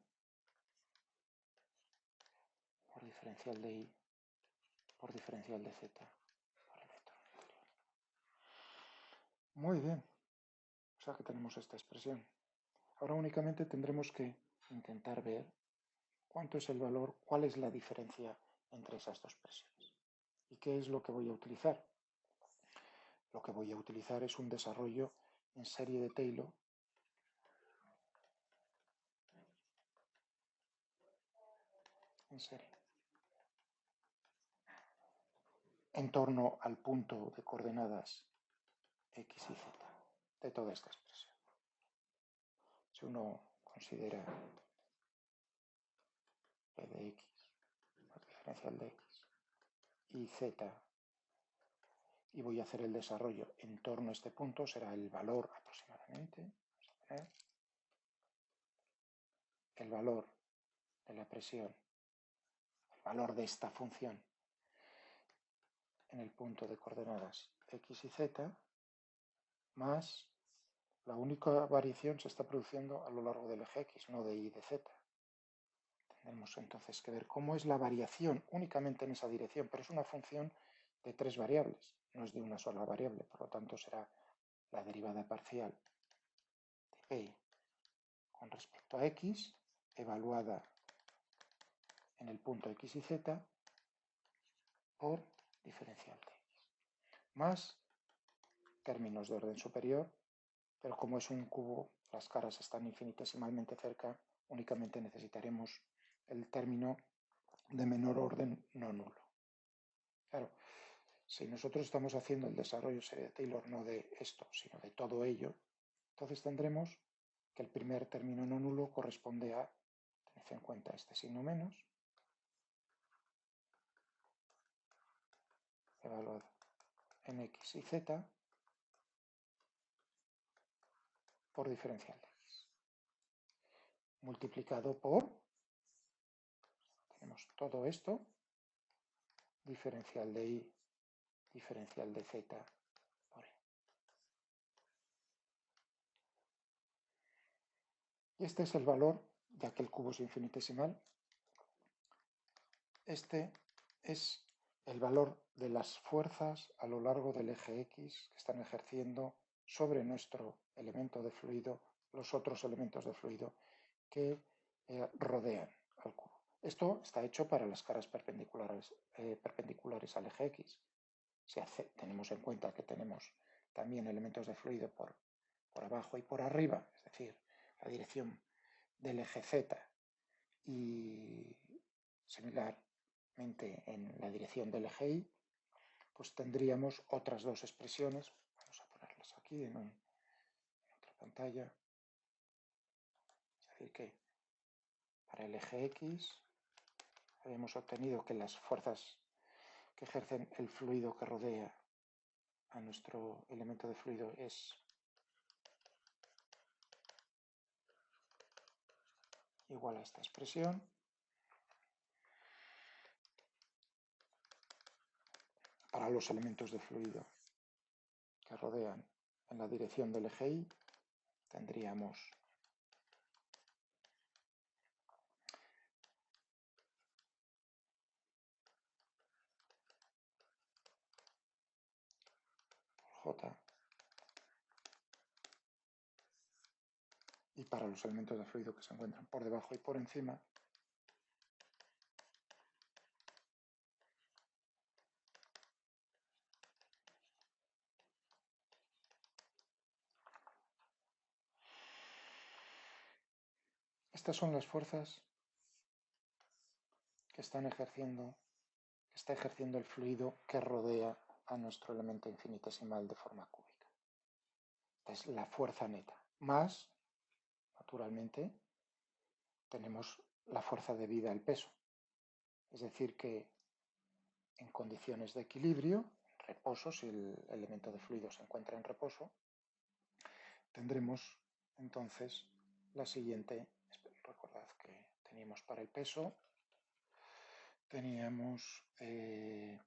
por diferencial de Y por diferencial de Z por el vector unitario. Muy bien, o sea que tenemos esta expresión. Ahora únicamente tendremos que intentar ver cuánto es el valor, cuál es la diferencia entre esas dos presiones. ¿Y qué es lo que voy a utilizar? Lo que voy a utilizar es un desarrollo en serie de Taylor en serie, en torno al punto de coordenadas x y z de toda esta expresión. Si uno considera p de x, la diferencial de x, y z, y voy a hacer el desarrollo en torno a este punto, será el valor aproximadamente, vamos a poner, el valor de la presión, el valor de esta función en el punto de coordenadas x y z, más la única variación se está produciendo a lo largo del eje x, no de y y de z. Tenemos entonces que ver cómo es la variación únicamente en esa dirección, pero es una función de 3 variables, no es de una sola variable, por lo tanto será la derivada parcial de p con respecto a x, evaluada en el punto x y z, por diferencial de x, más términos de orden superior, pero como es un cubo, las caras están infinitesimalmente cerca, únicamente necesitaremos el término de menor orden no nulo. Claro, si nosotros estamos haciendo el desarrollo serie de Taylor no de esto, sino de todo ello, entonces tendremos que el primer término no nulo corresponde a, tened en cuenta este signo menos, evaluado en x y z, por diferencial de x, multiplicado por, tenemos todo esto, diferencial de y, diferencial de z por e. Y este es el valor, ya que el cubo es infinitesimal, este es el valor de las fuerzas a lo largo del eje X que están ejerciendo sobre nuestro elemento de fluido los otros elementos de fluido que rodean al cubo. Esto está hecho para las caras perpendiculares al eje X. Si tenemos en cuenta que tenemos también elementos de fluido por abajo y por arriba, es decir, la dirección del eje Z y similarmente en la dirección del eje Y, pues tendríamos otras dos expresiones. Vamos a ponerlas aquí en otra pantalla. Es decir, que para el eje X hemos obtenido que las fuerzas que ejercen el fluido que rodea a nuestro elemento de fluido es igual a esta expresión. Para los elementos de fluido que rodean en la dirección del eje Y, tendríamos J, y para los elementos de fluido que se encuentran por debajo y por encima, estas son las fuerzas que está ejerciendo el fluido que rodea a nuestro elemento infinitesimal de forma cúbica. Esta es la fuerza neta, más, naturalmente, tenemos la fuerza debida al peso. Es decir, que en condiciones de equilibrio, reposo, si el elemento de fluido se encuentra en reposo, tendremos entonces la siguiente. Recordad que teníamos para el peso, teníamos ρ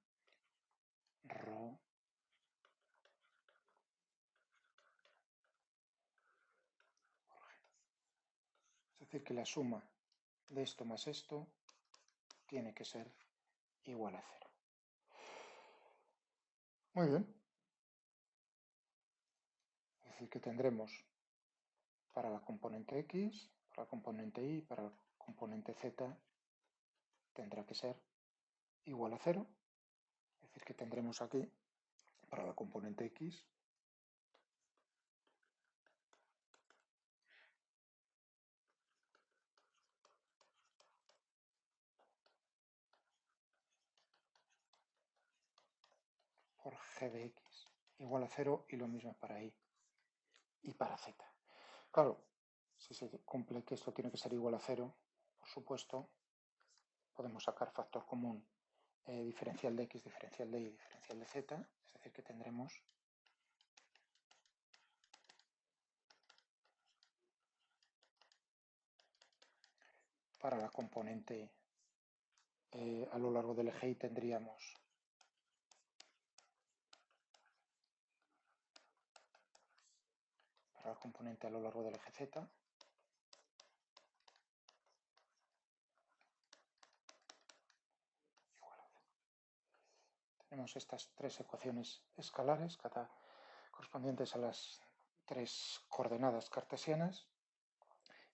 es decir, que la suma de esto más esto tiene que ser igual a 0. Muy bien. Es decir, que tendremos para la componente X, para la componente Y, para la componente Z, tendrá que ser igual a 0. Es decir, que tendremos aquí para la componente X g de x igual a 0 y lo mismo para y para z. Claro, si se cumple que esto tiene que ser igual a 0, por supuesto, podemos sacar factor común diferencial de x, diferencial de y, diferencial de z, es decir, que tendremos para la componente a lo largo del eje y tendríamos para la componente a lo largo del eje z igual a 0. Tenemos estas tres ecuaciones escalares, correspondientes a las tres coordenadas cartesianas,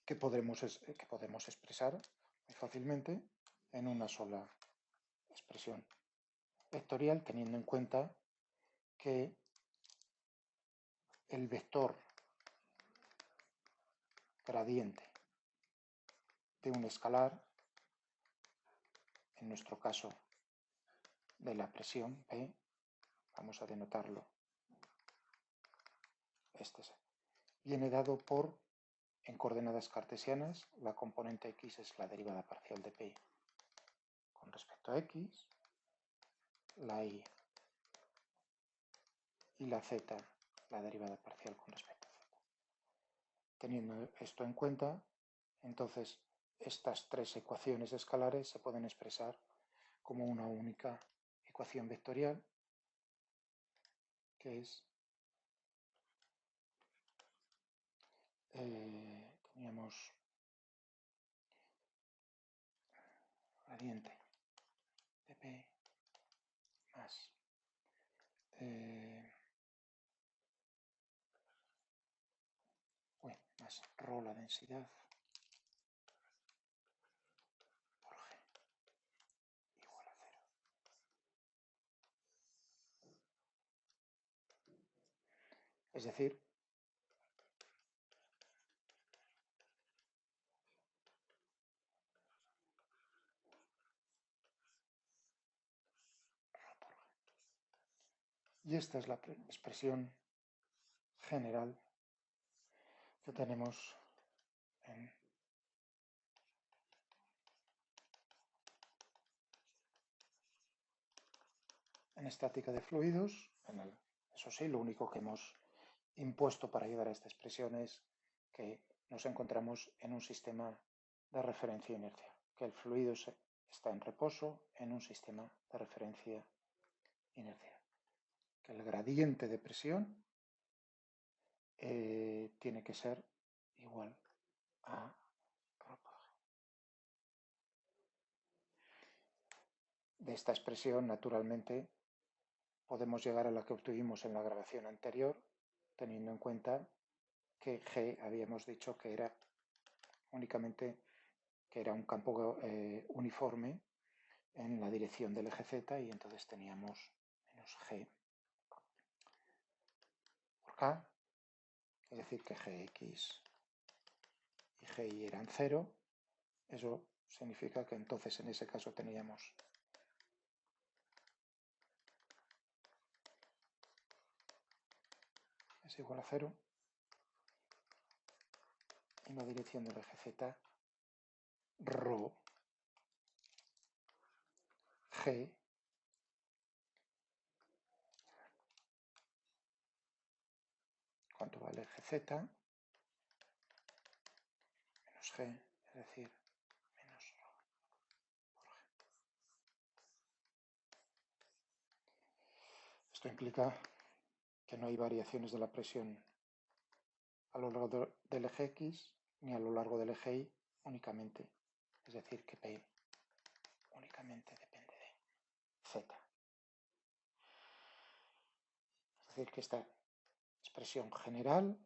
que podemos expresar muy fácilmente en una sola expresión vectorial, teniendo en cuenta que el vector gradiente de un escalar, en nuestro caso de la presión P, vamos a denotarlo, viene dado por, en coordenadas cartesianas, la componente x es la derivada parcial de P con respecto a x, la y la z, la derivada parcial con respecto a z. Teniendo esto en cuenta, entonces estas tres ecuaciones escalares se pueden expresar como una única ecuación vectorial, que es teníamos gradiente de P más más ρ la densidad por G igual a 0. Es decir, y esta es la expresión general que tenemos en estática de fluidos. Eso sí, lo único que hemos impuesto para llegar a esta expresión es que nos encontramos en un sistema de referencia inercia, que el fluido está en reposo en un sistema de referencia inercia, que el gradiente de presión tiene que ser igual a ρ. De esta expresión, naturalmente, podemos llegar a la que obtuvimos en la grabación anterior, teniendo en cuenta que G habíamos dicho que era únicamente un campo uniforme en la dirección del eje Z, y entonces teníamos menos G por K, es decir, que Gx y Gi eran 0. Eso significa que entonces en ese caso teníamos es igual a 0 en la dirección del eje Z, ρ G cuánto vale el eje Z menos G, es decir, menos ρ por G. Esto implica que no hay variaciones de la presión a lo largo del eje X ni a lo largo del eje Y únicamente, es decir, que P únicamente depende de Z. Es decir, que esta expresión general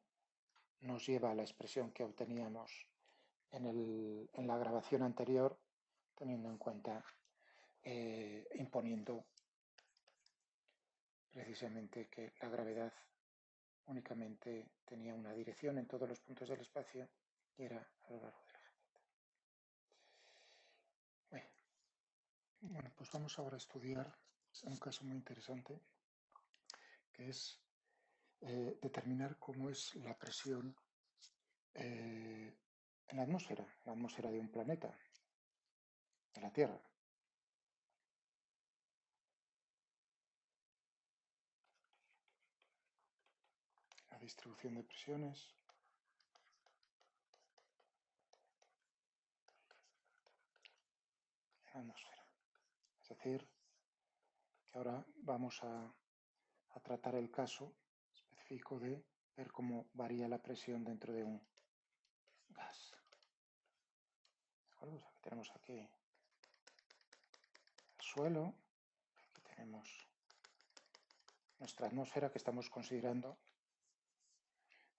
nos lleva a la expresión que obteníamos en la grabación anterior, teniendo en cuenta, imponiendo precisamente que la gravedad únicamente tenía una dirección en todos los puntos del espacio y era a lo largo del eje Z. Bueno, pues vamos ahora a estudiar un caso muy interesante que es determinar cómo es la presión en la atmósfera de un planeta, de la Tierra. La distribución de presiones. En la atmósfera. Es decir, que ahora vamos a tratar el caso específico de ver cómo varía la presión dentro de un gas. ¿De acuerdo? O sea, que tenemos aquí el suelo, aquí tenemos nuestra atmósfera que estamos considerando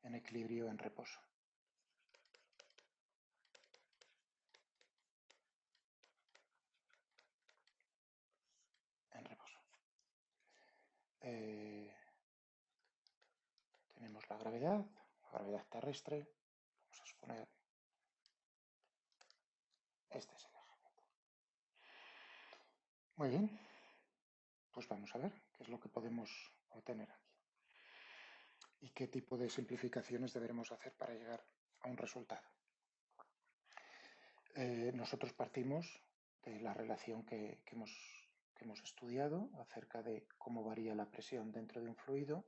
en equilibrio en reposo. En reposo. Tenemos la gravedad terrestre. Vamos a suponer este es el eje. Muy bien, pues vamos a ver qué es lo que podemos obtener aquí y qué tipo de simplificaciones deberemos hacer para llegar a un resultado. Nosotros partimos de la relación que hemos estudiado acerca de cómo varía la presión dentro de un fluido.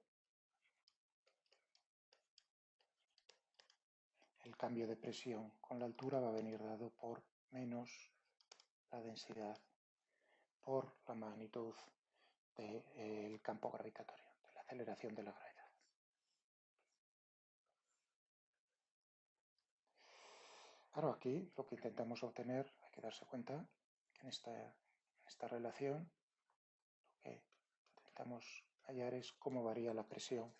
El cambio de presión con la altura va a venir dado por menos la densidad por la magnitud del campo gravitatorio, de la aceleración de la gravedad. Claro, aquí lo que intentamos obtener, hay que darse cuenta que en esta relación lo que intentamos hallar es cómo varía la presión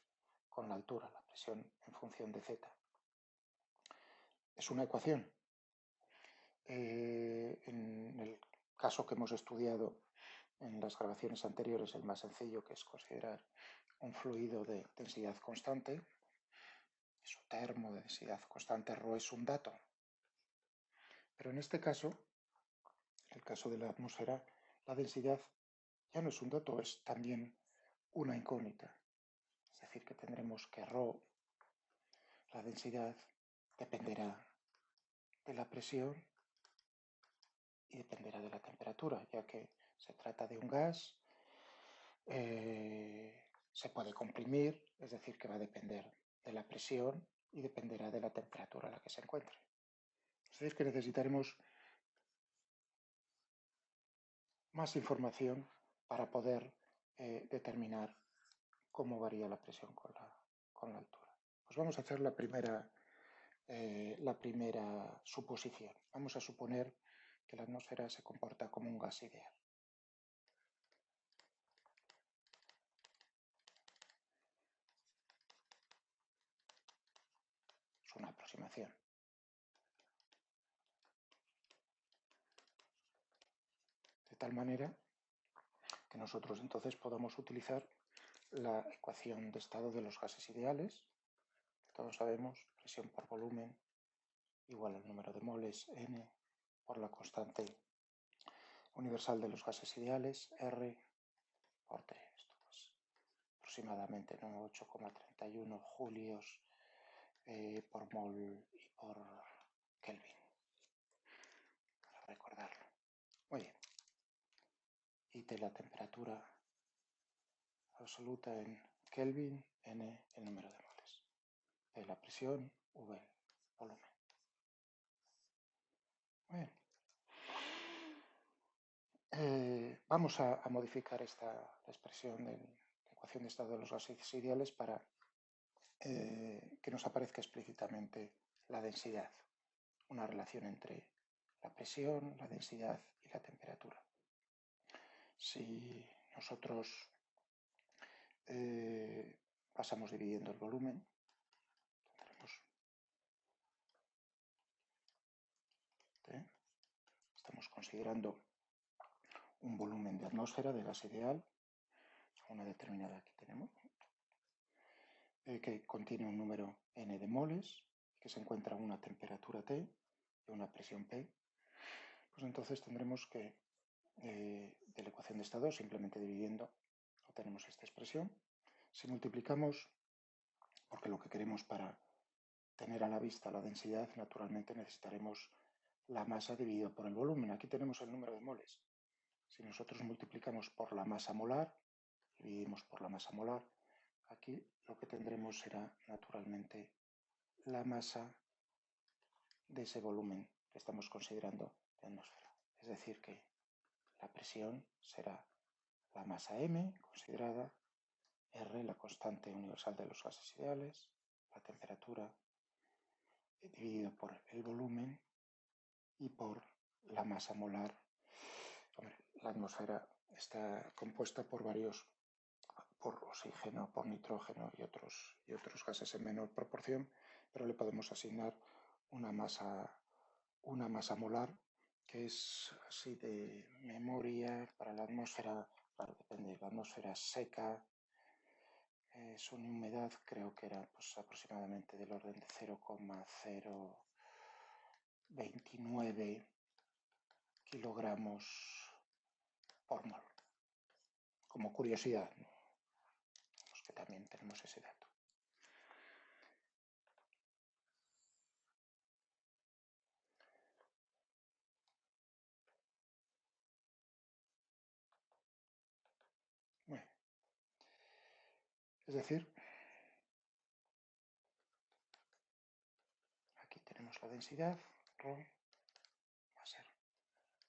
con la altura, la presión en función de z. Es una ecuación. En el caso que hemos estudiado en las grabaciones anteriores, el más sencillo, que es considerar un fluido de densidad constante, isotermo de densidad constante, ρ es un dato. Pero en este caso, el caso de la atmósfera, la densidad ya no es un dato, es también una incógnita. Es decir, que tendremos que ρ, la densidad, dependerá de la presión y dependerá de la temperatura, ya que se trata de un gas, se puede comprimir, es decir, que va a depender de la presión y dependerá de la temperatura a la que se encuentre. Es decir, que necesitaremos más información para poder determinar cómo varía la presión con la altura. Pues vamos a hacer la primera suposición. Vamos a suponer que la atmósfera se comporta como un gas ideal. Es una aproximación. De tal manera que nosotros entonces podamos utilizar la ecuación de estado de los gases ideales. Todos sabemos, presión por volumen igual al número de moles n por la constante universal de los gases ideales, R por T. Esto pues aproximadamente 8,31 julios por mol y por Kelvin, para recordarlo. Muy bien. Y de la temperatura absoluta en Kelvin, N el número de moles. De la presión, V el volumen. Muy bien. Vamos a modificar esta expresión de la ecuación de estado de los gases ideales para que nos aparezca explícitamente la densidad, una relación entre la presión, la densidad y la temperatura. Si nosotros pasamos dividiendo el volumen, tendremos estamos considerando un volumen de atmósfera de gas ideal, una determinada que tenemos, que contiene un número n de moles, que se encuentra a una temperatura T y una presión P, pues entonces tendremos que de la ecuación de estado, simplemente dividiendo, obtenemos esta expresión. Si multiplicamos, porque lo que queremos para tener a la vista la densidad, naturalmente necesitaremos la masa dividido por el volumen. Aquí tenemos el número de moles. Si nosotros multiplicamos por la masa molar, dividimos por la masa molar, aquí lo que tendremos será naturalmente la masa de ese volumen que estamos considerando de atmósfera. Es decir, que la presión será la masa m considerada, R, la constante universal de los gases ideales, la temperatura dividido por el volumen y por la masa molar. Hombre, la atmósfera está compuesta por oxígeno, por nitrógeno y otros gases en menor proporción, pero le podemos asignar una masa molar que es así de memoria para la atmósfera, claro, depende, la atmósfera seca, su humedad creo que era pues, aproximadamente del orden de 0,029 kilogramos por mol. Como curiosidad, ¿no? Pues que también tenemos ese dato. Bueno, es decir, aquí tenemos la densidad, ρ va a ser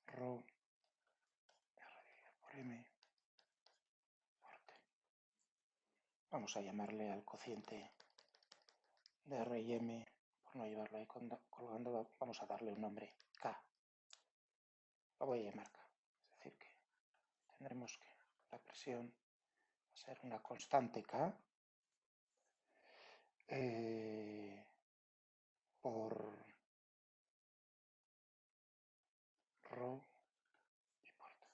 ρ R dividido por M por T. Vamos a llamarle al cociente de R y M, por no llevarlo ahí colgando, vamos a darle un nombre, K. Lo voy a llamar K. Es decir, que tendremos que la presión va a ser una constante K por ρ y por T.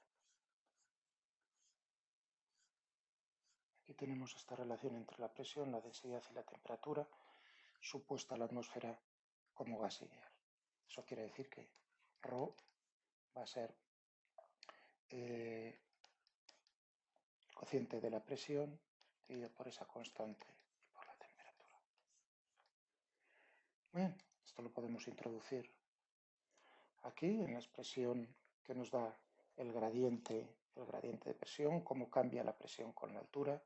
Aquí tenemos esta relación entre la presión, la densidad y la temperatura supuesta a la atmósfera como gas ideal. Eso quiere decir que ρ va a ser el cociente de la presión dividido por esa constante y por la temperatura. Bien, esto lo podemos introducir aquí en la expresión que nos da el gradiente de presión, cómo cambia la presión con la altura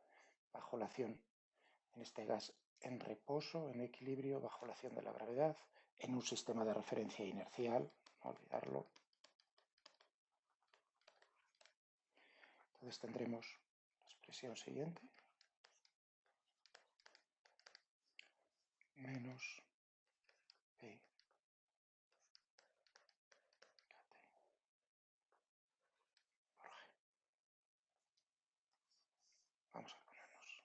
bajo la acción en este gas en reposo, en equilibrio, bajo la acción de la gravedad, en un sistema de referencia inercial, no olvidarlo. Entonces tendremos la expresión siguiente, menos P KT por G. Vamos a ponernos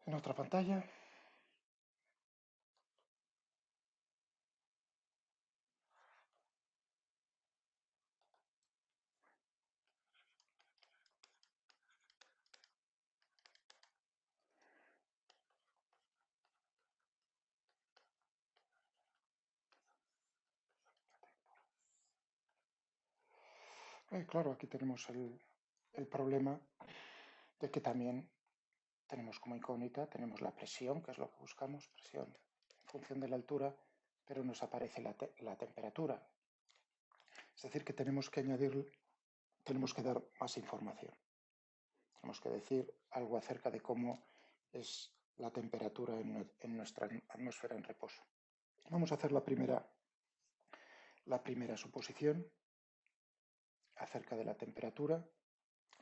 en otra pantalla. Claro, aquí tenemos el problema de que también tenemos como incógnita, tenemos la presión, que es lo que buscamos, presión en función de la altura, pero nos aparece la temperatura. Es decir, que tenemos que dar más información. Tenemos que decir algo acerca de cómo es la temperatura en nuestra atmósfera en reposo. Vamos a hacer la primera suposición acerca de la temperatura,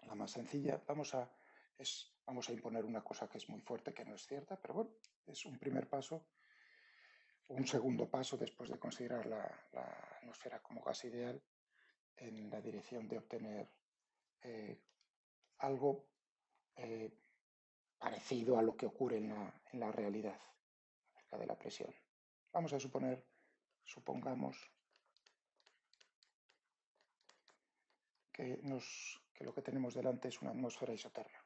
la más sencilla. Vamos a imponer una cosa que es muy fuerte, que no es cierta, pero bueno, es un primer paso. Un segundo paso después de considerar la atmósfera como gas ideal en la dirección de obtener algo parecido a lo que ocurre en la realidad acerca de la presión. Vamos a supongamos que lo que tenemos delante es una atmósfera isoterma.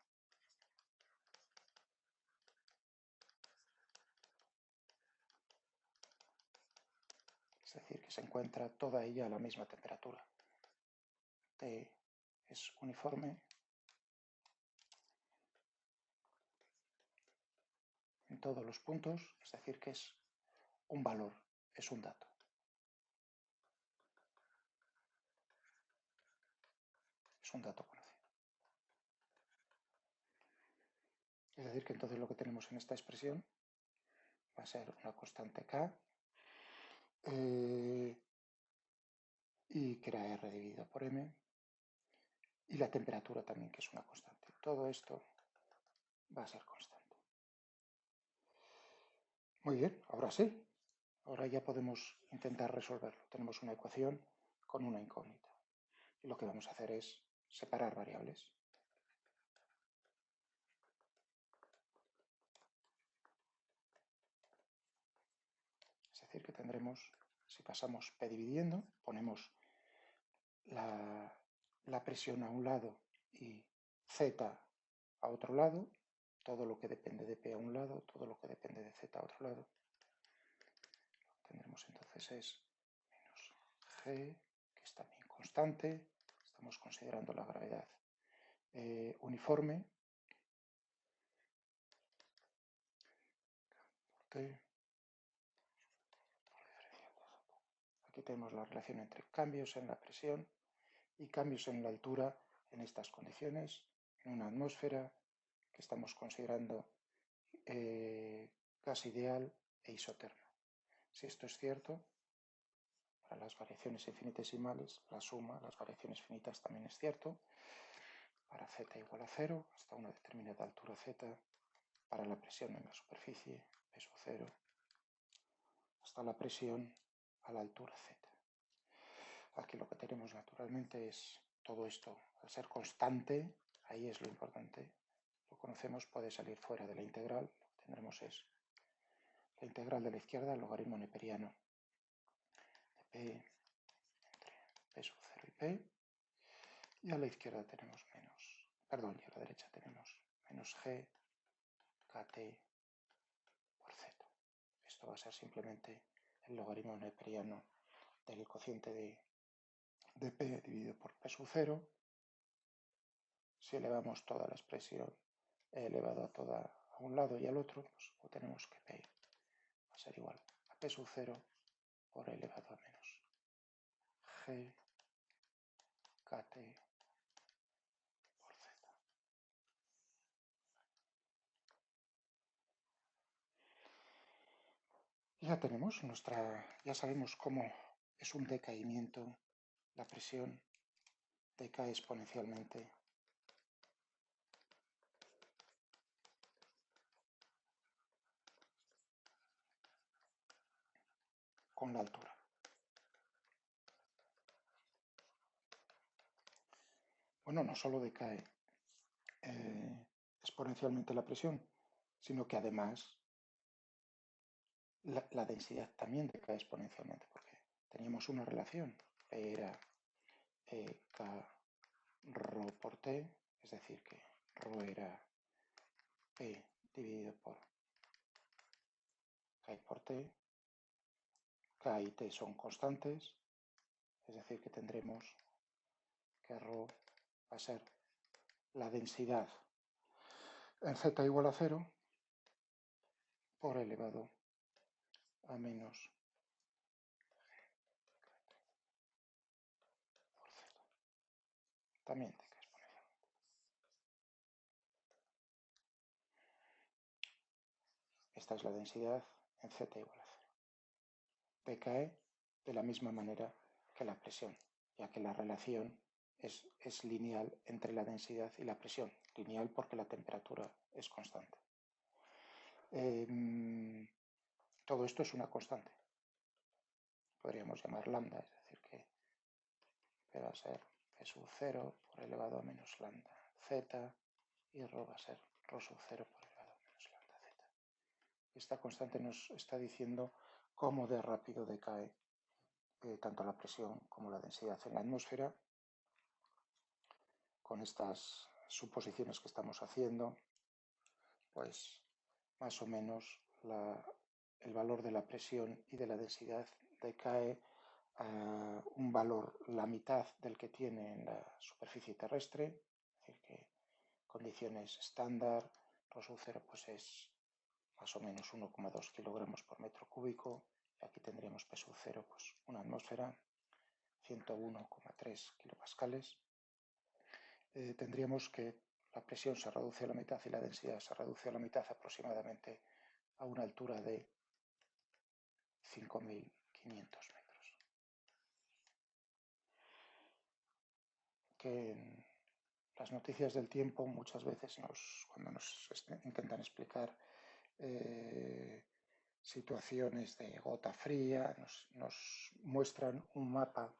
Es decir, que se encuentra toda ella a la misma temperatura. T es uniforme todos los puntos, es decir, que es un valor, es un dato. Es un dato conocido. Es decir, que entonces lo que tenemos en esta expresión va a ser una constante k y que era r dividido por m, y la temperatura también, que es una constante. Todo esto va a ser constante. Muy bien, ahora sí. Ahora ya podemos intentar resolverlo. Tenemos una ecuación con una incógnita. Y lo que vamos a hacer es separar variables. Es decir, que tendremos, si pasamos P dividiendo, ponemos la presión a un lado y Z a otro lado, todo lo que depende de P a un lado, todo lo que depende de Z a otro lado. Lo que tendremos entonces es menos G, que es también constante. Estamos considerando la gravedad uniforme. T. Aquí tenemos la relación entre cambios en la presión y cambios en la altura en estas condiciones, en una atmósfera que estamos considerando gas ideal e isotermo. Si esto es cierto, para las variaciones infinitesimales, la suma, las variaciones finitas también es cierto. Para z igual a 0, hasta una determinada altura z, para la presión en la superficie, P sub 0, hasta la presión a la altura z. Aquí lo que tenemos naturalmente es todo esto, al ser constante, ahí es lo importante, lo conocemos, puede salir fuera de la integral, lo que tendremos es la integral de la izquierda, el logaritmo neperiano de P entre P sub 0 y P, y a la izquierda tenemos menos, perdón, y a la derecha tenemos menos G kt por z. Esto va a ser simplemente el logaritmo neperiano del cociente de P dividido por P sub 0. Si elevamos toda la expresión elevado a toda a un lado y al otro, pues obtenemos que P va a ser igual a P sub 0 por elevado a menos G kt por z. Ya tenemos ya sabemos cómo es un decaimiento, la presión decae exponencialmente con la altura. Bueno, no solo decae exponencialmente la presión, sino que además la densidad también decae exponencialmente, porque teníamos una relación, P era K rho por T, es decir, que rho era P dividido por K por T, K y T son constantes, es decir, que tendremos que rho va a ser la densidad en Z igual a 0 por elevado a menos por Z. También decae exponencialmente. Esta es la densidad en Z igual a 0. Decae de la misma manera que la presión, ya que la relación es lineal entre la densidad y la presión. Lineal porque la temperatura es constante. Todo esto es una constante. Podríamos llamar lambda, es decir, que va a ser P sub 0 por elevado a menos lambda z y rho va a ser rho sub 0 por elevado a menos lambda z. Esta constante nos está diciendo cómo de rápido decae tanto la presión como la densidad en la atmósfera. Con estas suposiciones que estamos haciendo, pues más o menos el valor de la presión y de la densidad decae a un valor la mitad del que tiene en la superficie terrestre, es decir, que condiciones estándar, rho sub 0 pues es más o menos 1,2 kilogramos por metro cúbico, y aquí tendríamos peso cero, pues una atmósfera, 101,3 kilopascales. Tendríamos que la presión se reduce a la mitad y la densidad se reduce a la mitad aproximadamente a una altura de 5.500 metros. Que en las noticias del tiempo muchas veces cuando nos intentan explicar situaciones de gota fría, nos muestran un mapa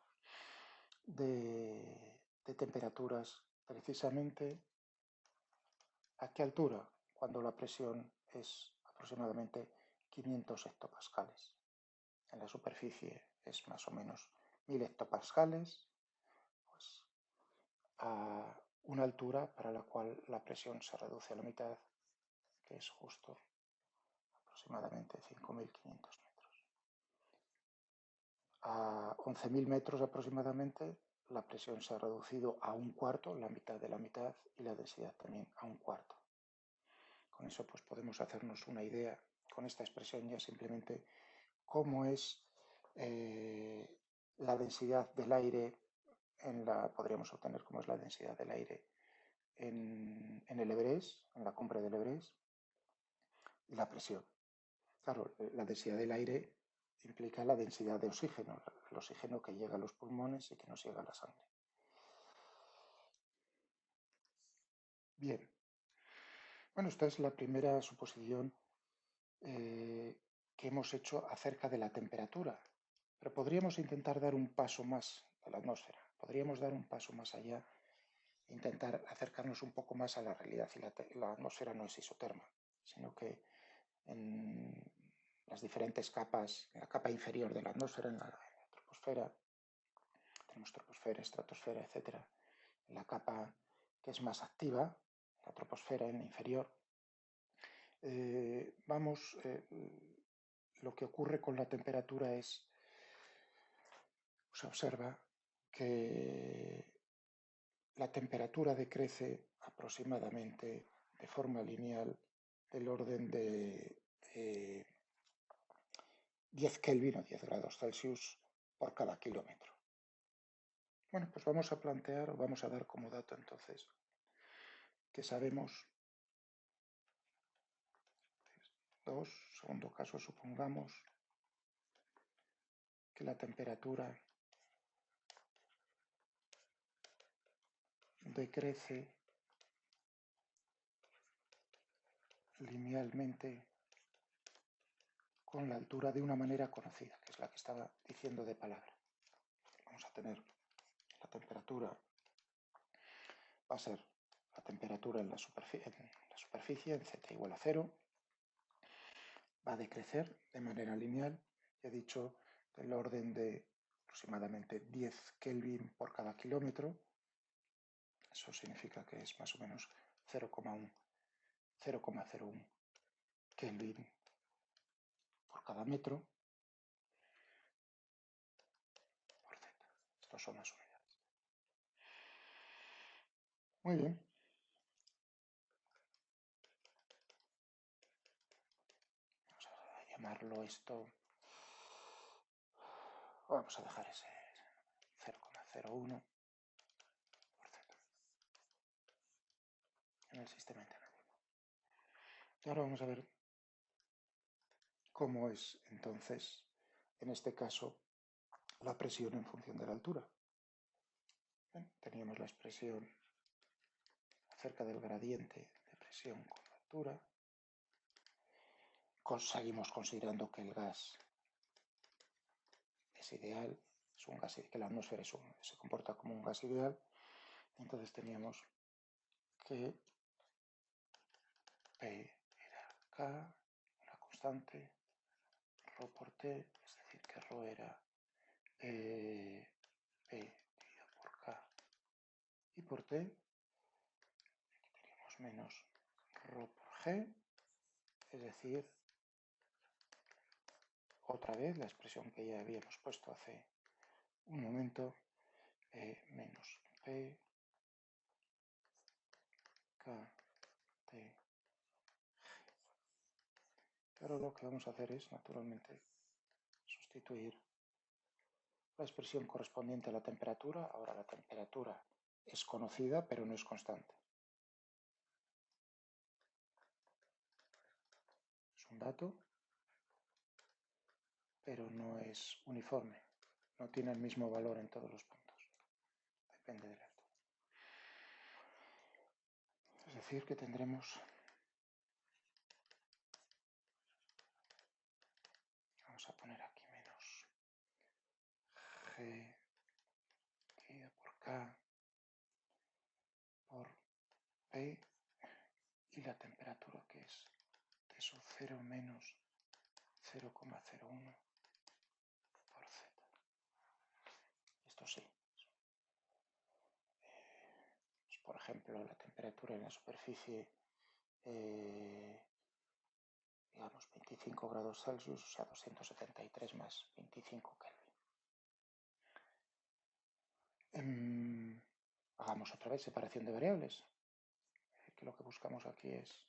de temperaturas precisamente a qué altura, cuando la presión es aproximadamente 500 hectopascales. En la superficie es más o menos 1000 hectopascales, pues a una altura para la cual la presión se reduce a la mitad, que es justo aproximadamente 5.500 metros. A 11.000 metros aproximadamente, la presión se ha reducido a un cuarto, la mitad de la mitad, y la densidad también a un cuarto. Con eso pues podemos hacernos una idea, con esta expresión ya simplemente, cómo es la densidad del aire, podríamos obtener cómo es la densidad del aire en el Everest, en la cumbre del Everest, y la presión. Claro, la densidad del aire implica la densidad de oxígeno, el oxígeno que llega a los pulmones y que nos llega a la sangre. Bien. Bueno, esta es la primera suposición que hemos hecho acerca de la temperatura, pero podríamos intentar dar un paso más a la atmósfera, podríamos dar un paso más allá e intentar acercarnos un poco más a la realidad. Y la atmósfera no es isoterma, sino que en las diferentes capas, en la capa inferior de la atmósfera, en la troposfera, tenemos troposfera, estratosfera, etc. En la capa que es más activa, la troposfera en la inferior, lo que ocurre con la temperatura es, se observa que la temperatura decrece aproximadamente de forma lineal del orden de 10 Kelvin o 10 grados Celsius por cada kilómetro. Bueno, pues vamos a plantear o vamos a dar como dato entonces que sabemos, segundo caso, supongamos que la temperatura decrece linealmente con la altura de una manera conocida, que es la que estaba diciendo de palabra. Vamos a tener la temperatura, va a ser la temperatura en la superficie, en Z igual a 0, va a decrecer de manera lineal, he dicho del orden de aproximadamente 10 Kelvin por cada kilómetro. Eso significa que es más o menos 0,01 Kelvin por cada metro por Z. Estas son las unidades. Muy bien. Vamos a llamarlo esto. Vamos a dejar ese 0,01 por Z en el sistema internacional. Y ahora vamos a ver cómo es entonces, en este caso, la presión en función de la altura. Bien, teníamos la expresión acerca del gradiente de presión con la altura. Seguimos considerando que el gas es ideal, es un gas, que la atmósfera se comporta como un gas ideal. Entonces teníamos que P era K, una constante, ρ por T, es decir, que ρ era P dividido por K y por T. Aquí teníamos menos ρ por G, es decir, otra vez la expresión que ya habíamos puesto hace un momento, menos P, K, T, G. Pero lo que vamos a hacer es, naturalmente, sustituir la expresión correspondiente a la temperatura. Ahora la temperatura es conocida, pero no es constante. Es un dato, pero no es uniforme. No tiene el mismo valor en todos los puntos. Depende del altura. Es decir, que tendremos... Vamos a poner aquí menos G dividido por K por P y la temperatura que es T sub 0 menos 0,01 por Z. Esto sí. Pues, por ejemplo, la temperatura en la superficie, digamos 25 grados Celsius, o sea 273 más 25 Kelvin. Hagamos otra vez separación de variables. Que lo que buscamos aquí es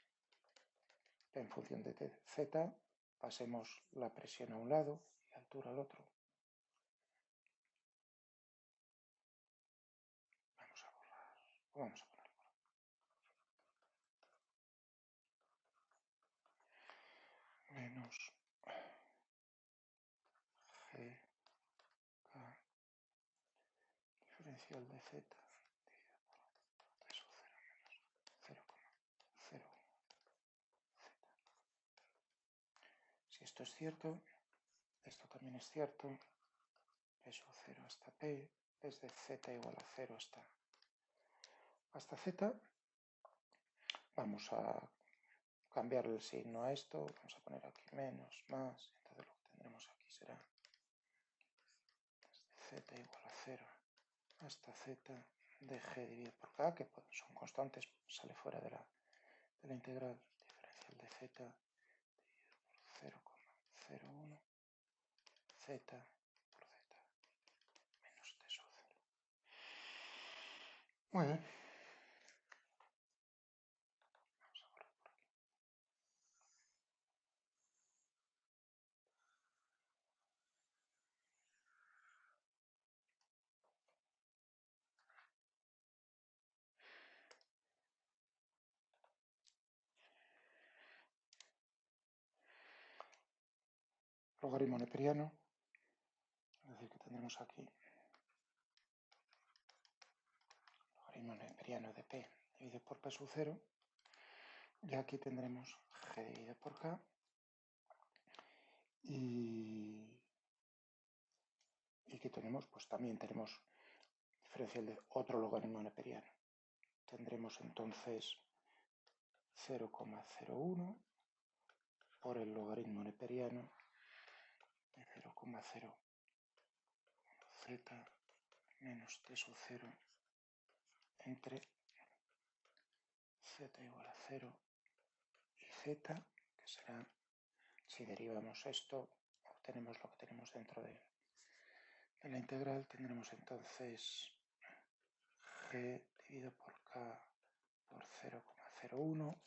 en función de Z, pasemos la presión a un lado y la altura al otro. Vamos a borrar, vamos a ponerlo. Menos G, K, diferencial de Z, dividido por T sub 0 menos 0,01 Z. Si esto es cierto, esto también es cierto. P sub 0 hasta P, desde Z igual a 0 hasta Z. Vamos a cambiar el signo a esto, vamos a poner aquí menos, más, entonces lo que tendremos aquí será desde Z igual a 0 hasta Z de G dividido por K, que son constantes, sale fuera de la integral, diferencial de Z dividido por 0,01 Z por Z menos T sub 0. Muy bien. Vamos a borrar por aquí. Logaritmo neperiano, es decir, que tendremos aquí logaritmo neperiano de P dividido por P sub 0, y aquí tendremos G dividido por K, y que tenemos, pues también tenemos diferencial de otro logaritmo neperiano. Tendremos entonces 0,01 por el logaritmo neperiano de 0,0 Z menos T sub 0 entre Z igual a 0 y Z, que será, si derivamos esto, obtenemos lo que tenemos dentro de la integral. Tendremos entonces G dividido por K por 0,01.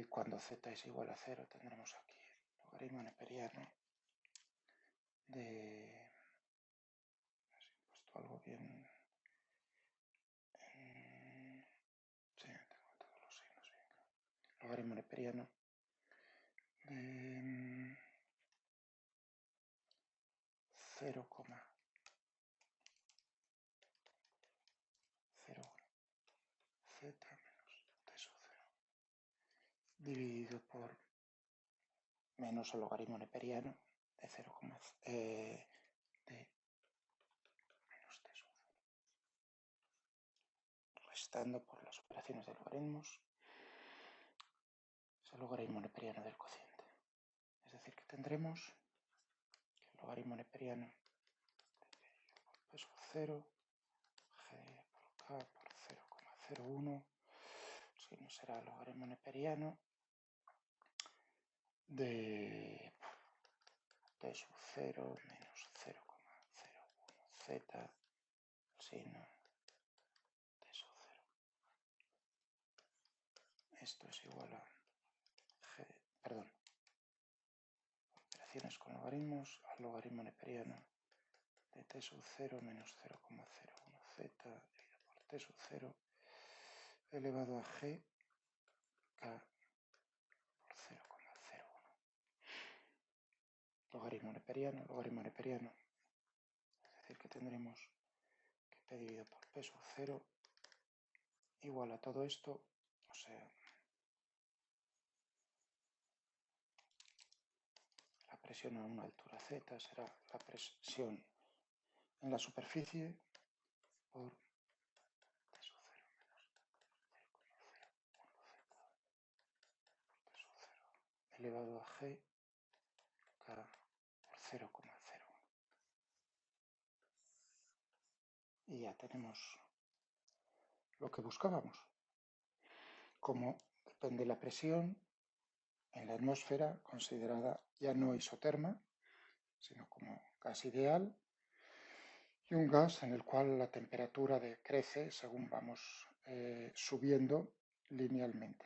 Cuando Z es igual a 0 tendremos aquí el logaritmo neperiano de... He puesto algo bien... sí, tengo todos los signos bien. Logaritmo neperiano de 0,01 Z menos T sub 0 dividido por menos el logaritmo neperiano de 0, de menos T sub 0, restando por las operaciones de logaritmos es el logaritmo neperiano del cociente. Es decir, que tendremos que el logaritmo neperiano de P sub 0, G por K por 0,01, si no será el logaritmo neperiano de T sub 0 menos 0,01 Z sino T sub 0. Esto es igual a G perdón, operaciones con logaritmos al logaritmo neperiano de t sub 0 menos 0,01z dividido por t sub 0 elevado a g k por 0,01. Logaritmo neperiano, es decir que tendremos que p dividido por p sub 0 igual a todo esto, o sea, la presión a una altura z será la presión en la superficie por t sub 0 menos 0,01z por t sub 0 elevado a g k por 0,01. Y ya tenemos lo que buscábamos. Como depende la presión en la atmósfera, considerada ya no isoterma, sino como gas ideal, y un gas en el cual la temperatura decrece según vamos subiendo linealmente,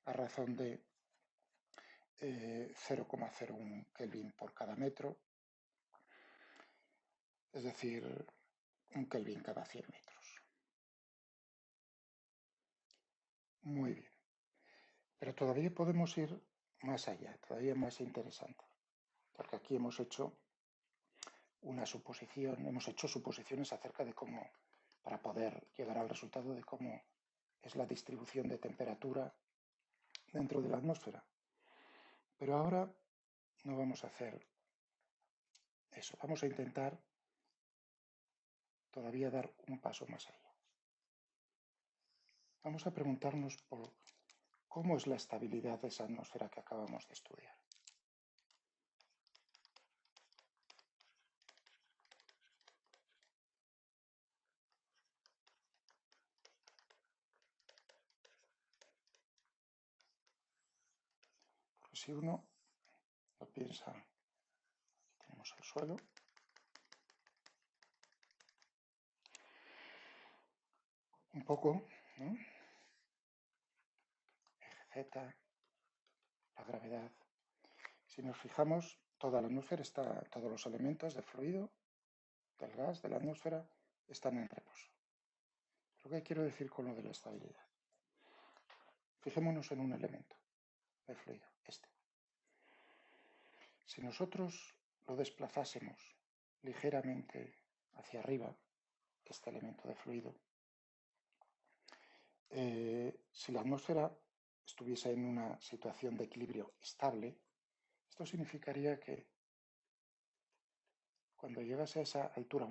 a razón de 0,01 Kelvin por cada metro, es decir, un Kelvin cada 100 metros. Muy bien. Pero todavía podemos ir más allá, todavía más interesante, porque aquí hemos hecho una suposición, hemos hecho suposiciones acerca de cómo, para poder llegar al resultado de cómo es la distribución de temperatura dentro de la atmósfera. Pero ahora no vamos a hacer eso, vamos a intentar todavía dar un paso más allá. Vamos a preguntarnos por cómo es la estabilidad de esa atmósfera que acabamos de estudiar. Porque si uno lo piensa, tenemos el suelo, un poco, ¿no? Eje Z, la gravedad. Si nos fijamos, toda la atmósfera está, todos los elementos del fluido, del gas, de la atmósfera, están en reposo. ¿Pero qué quiero decir con lo de la estabilidad? Fijémonos en un elemento de fluido, este. Si nosotros lo desplazásemos ligeramente hacia arriba, este elemento de fluido, si la atmósfera estuviese en una situación de equilibrio estable, esto significaría que cuando llegase a esa altura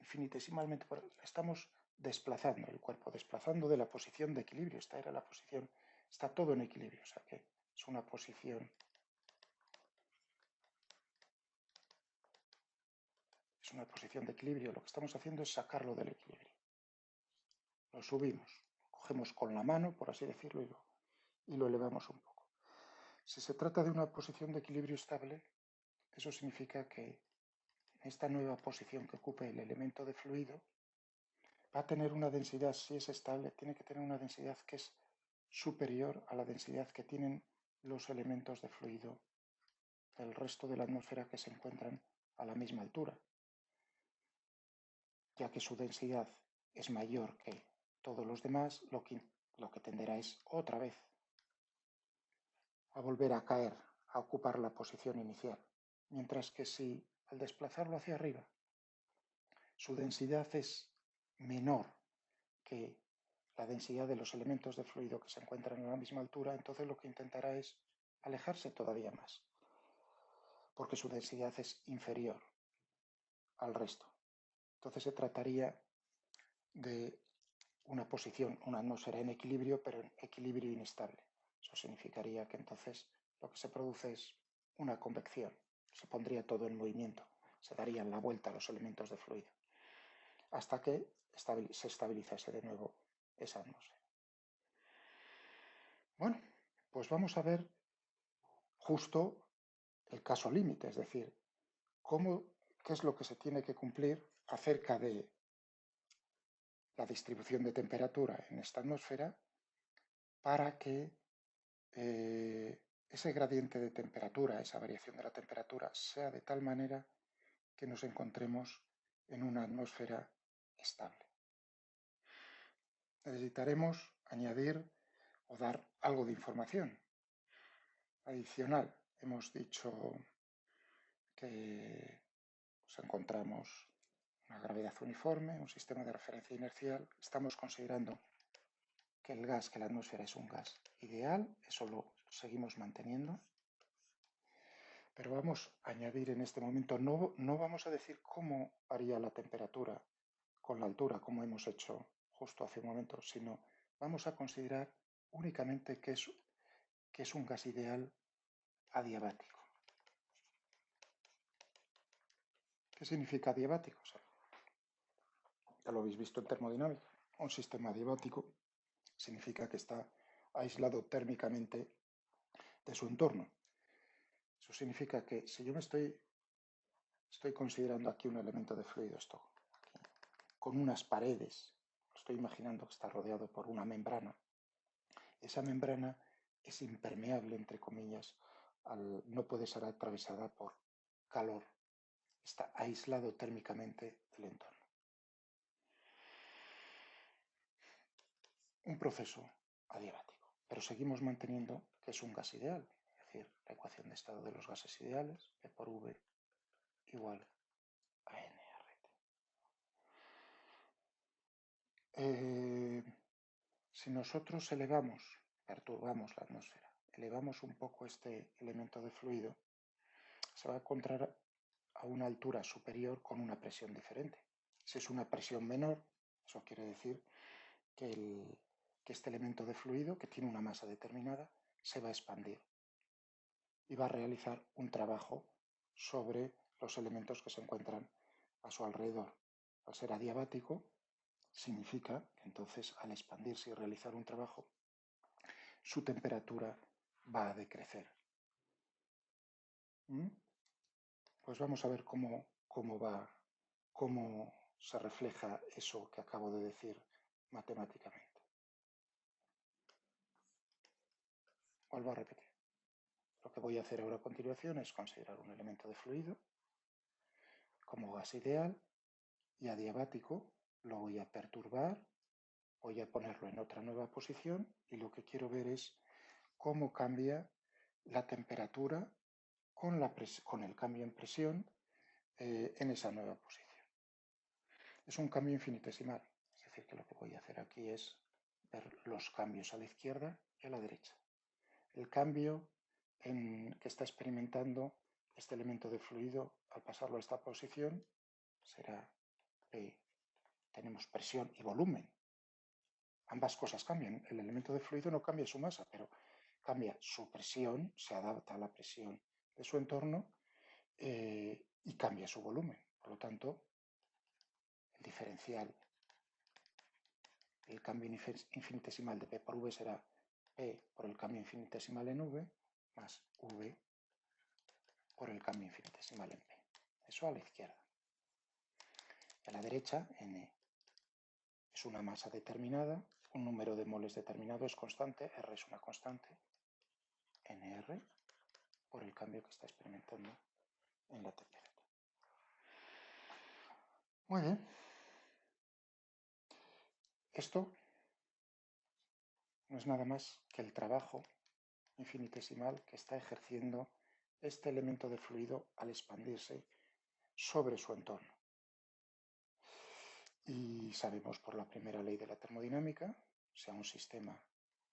infinitesimalmente, estamos desplazando el cuerpo, desplazando de la posición de equilibrio. Esta era la posición, está todo en equilibrio, o sea que es una posición, de equilibrio. Lo que estamos haciendo es sacarlo del equilibrio. Lo subimos, lo cogemos con la mano, por así decirlo, y lo elevamos un poco. Si se trata de una posición de equilibrio estable, eso significa que en esta nueva posición que ocupe el elemento de fluido, va a tener una densidad, si es estable, tiene que tener una densidad que es superior a la densidad que tienen los elementos de fluido del resto de la atmósfera que se encuentran a la misma altura, ya que su densidad es mayor que todos los demás, lo que tenderá es otra vez a volver a caer, a ocupar la posición inicial, mientras que si al desplazarlo hacia arriba su densidad es menor que la densidad de los elementos de fluido que se encuentran a la misma altura, entonces lo que intentará es alejarse todavía más, porque su densidad es inferior al resto. Entonces se trataría de una posición, una atmósfera en equilibrio, pero en equilibrio inestable. Eso significaría que entonces lo que se produce es una convección, se pondría todo en movimiento, se darían la vuelta a los elementos de fluido, hasta que se estabilizase de nuevo esa atmósfera. Bueno, pues vamos a ver justo el caso límite, es decir, qué es lo que se tiene que cumplir acerca de la distribución de temperatura en esta atmósfera para que ese gradiente de temperatura, esa variación de la temperatura, sea de tal manera que nos encontremos en una atmósfera estable. Necesitaremos añadir o dar algo de información adicional. Hemos dicho que encontramos una gravedad uniforme, un sistema de referencia inercial. Estamos considerando que el gas, que la atmósfera es un gas ideal, eso lo seguimos manteniendo. Pero vamos a añadir en este momento, no vamos a decir cómo varía la temperatura con la altura, como hemos hecho justo hace un momento, sino vamos a considerar únicamente que es un gas ideal adiabático. ¿Qué significa adiabático? Ya lo habéis visto en termodinámica. Un sistema adiabático significa que está aislado térmicamente de su entorno. Eso significa que si yo me estoy considerando aquí un elemento de fluido, esto, aquí, con unas paredes, estoy imaginando que está rodeado por una membrana. Esa membrana es impermeable, entre comillas, no puede ser atravesada por calor. Está aislado térmicamente del entorno. Un proceso adiabático, pero seguimos manteniendo que es un gas ideal, es decir, la ecuación de estado de los gases ideales, P por V igual a nRT. Si nosotros perturbamos la atmósfera, elevamos un poco este elemento de fluido, se va a encontrar a una altura superior con una presión diferente. Si es una presión menor, eso quiere decir que este elemento de fluido, que tiene una masa determinada, se va a expandir y va a realizar un trabajo sobre los elementos que se encuentran a su alrededor. Al ser adiabático, significa que entonces al expandirse y realizar un trabajo, su temperatura va a decrecer. Pues vamos a ver cómo se refleja eso que acabo de decir matemáticamente. Vuelvo a repetir. Lo que voy a hacer ahora a continuación es considerar un elemento de fluido como gas ideal y adiabático. Lo voy a perturbar, voy a ponerlo en otra nueva posición y lo que quiero ver es cómo cambia la temperatura con el cambio en presión en esa nueva posición. Es un cambio infinitesimal, es decir, que lo que voy a hacer aquí es ver los cambios a la izquierda y a la derecha. El cambio que está experimentando este elemento de fluido al pasarlo a esta posición será P. Tenemos presión y volumen. Ambas cosas cambian. El elemento de fluido no cambia su masa, pero cambia su presión, se adapta a la presión de su entorno y cambia su volumen. Por lo tanto, el diferencial, el cambio infinitesimal de P por V será P por el cambio infinitesimal en V más V por el cambio infinitesimal en P. Eso a la izquierda. A la derecha, N es una masa determinada, un número de moles determinado es constante, R es una constante, NR por el cambio que está experimentando en la temperatura. Muy bien. Esto no es nada más que el trabajo infinitesimal que está ejerciendo este elemento de fluido al expandirse sobre su entorno. Y sabemos por la primera ley de la termodinámica, si a un sistema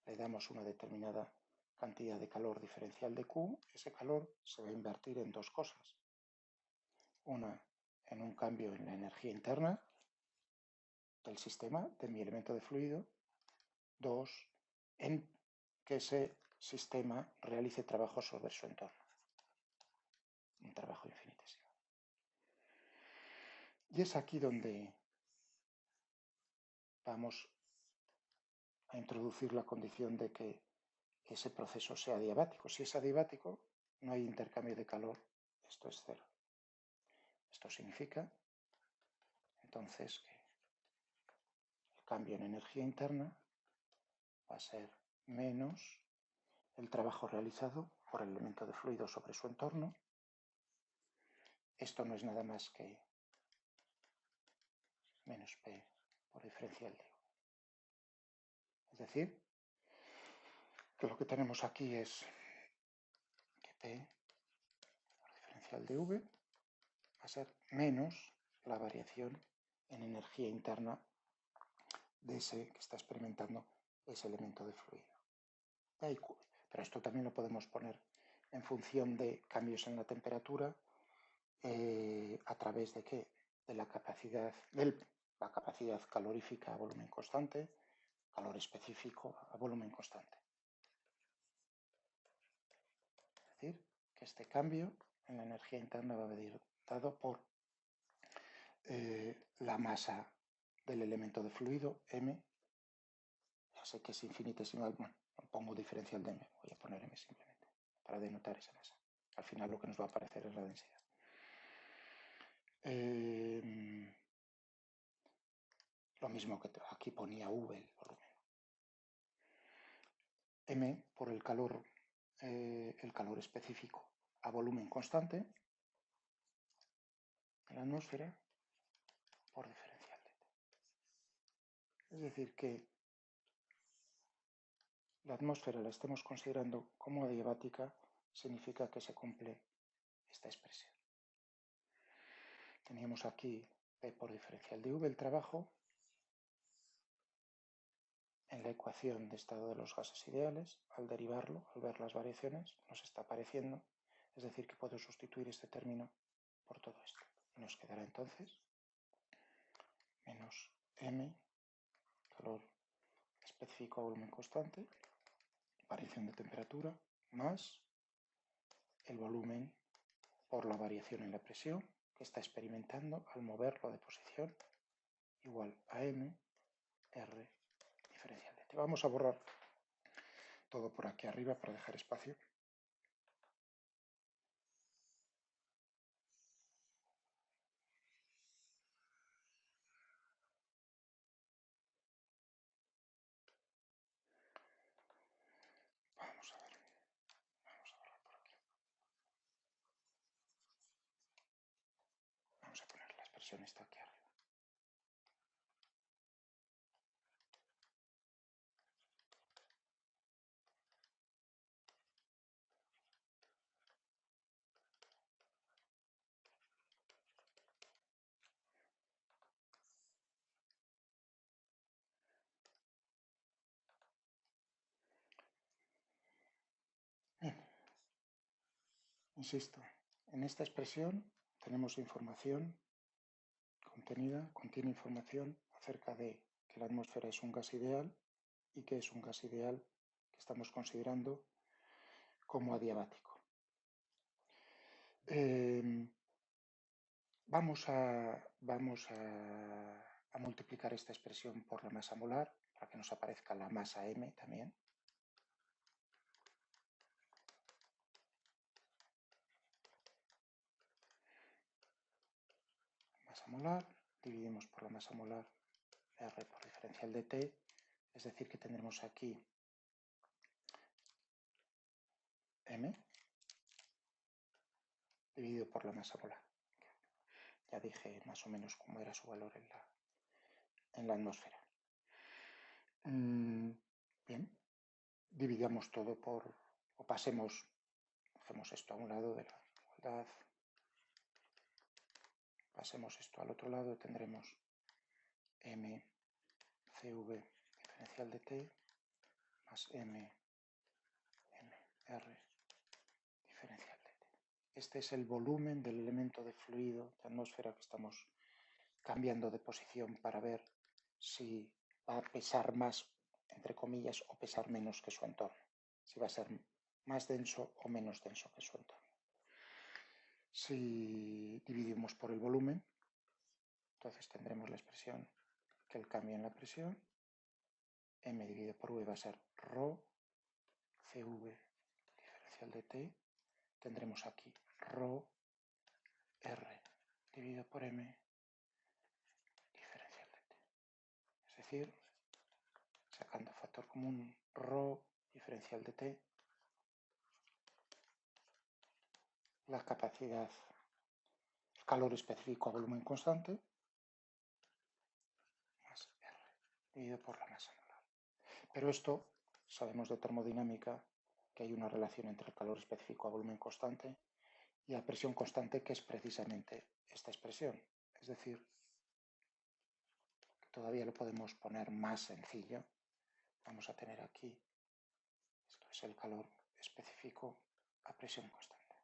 le damos una determinada cantidad de calor diferencial de Q, ese calor se va a invertir en dos cosas. Una, en un cambio en la energía interna del sistema, de mi elemento de fluido. Dos, en que ese sistema realice trabajo sobre su entorno. Un trabajo infinitesimal. Y es aquí donde vamos a introducir la condición de que ese proceso sea adiabático. Si es adiabático, no hay intercambio de calor, esto es cero. Esto significa, entonces, que el cambio en energía interna va a ser menos el trabajo realizado por el elemento de fluido sobre su entorno. Esto no es nada más que menos P por diferencial de V. Es decir, que lo que tenemos aquí es que P por diferencial de V va a ser menos la variación en energía interna de ese que está experimentando ese elemento de fluido. Pero esto también lo podemos poner en función de cambios en la temperatura a través de ¿qué? De la capacidad calorífica a volumen constante, calor específico a volumen constante. Es decir, que este cambio en la energía interna va a venir dado por la masa del elemento de fluido, M. Ya sé que es infinitesimal, bueno, no pongo diferencial de M, voy a poner M simplemente, para denotar esa masa. Al final lo que nos va a aparecer es la densidad. Lo mismo que aquí ponía V, el volumen. M por el calor específico a volumen constante en la atmósfera por diferencial de T. Es decir, que la atmósfera la estemos considerando como adiabática significa que se cumple esta expresión. Teníamos aquí P por diferencial de V, el trabajo, en la ecuación de estado de los gases ideales. Al derivarlo, al ver las variaciones, nos está apareciendo, es decir, que puedo sustituir este término por todo esto. Y nos quedará entonces menos M, calor específico a volumen constante, variación de temperatura, más el volumen por la variación en la presión que está experimentando al moverlo de posición, igual a M, R, diferencial de T. Vamos a borrar todo por aquí arriba para dejar espacio. Vamos a ver. Vamos a borrar por aquí. Vamos a poner la expresión esta aquí arriba. Bien. Insisto, en esta expresión tenemos información contiene información acerca de que la atmósfera es un gas ideal y que es un gas ideal que estamos considerando como adiabático. Vamos a multiplicar esta expresión por la masa molar para que nos aparezca la masa M también. Masa molar, dividimos por la masa molar R por diferencial de T, es decir que tendremos aquí M dividido por la masa molar. Ya dije más o menos cómo era su valor en la atmósfera. Bien, dividamos todo por, o pasemos, hacemos esto a un lado de la igualdad, pasemos esto al otro lado, tendremos M CV diferencial de T más M R diferencial de T. Este es el volumen del elemento de fluido de atmósfera que estamos cambiando de posición para ver si va a pesar más, entre comillas, o pesar menos que su entorno. Si va a ser más denso o menos denso que su entorno. Si dividimos por el volumen, entonces tendremos la expresión que el cambio en la presión, M dividido por V va a ser ρ CV diferencial de T. Tendremos aquí ρ R dividido por M diferencial de T. Es decir, sacando factor común ρ diferencial de T la capacidad, el calor específico a volumen constante, más R, dividido por la masa molar. Pero esto, sabemos de termodinámica que hay una relación entre el calor específico a volumen constante y a presión constante, que es precisamente esta expresión. Es decir, que todavía lo podemos poner más sencillo. Vamos a tener aquí, esto es el calor específico a presión constante.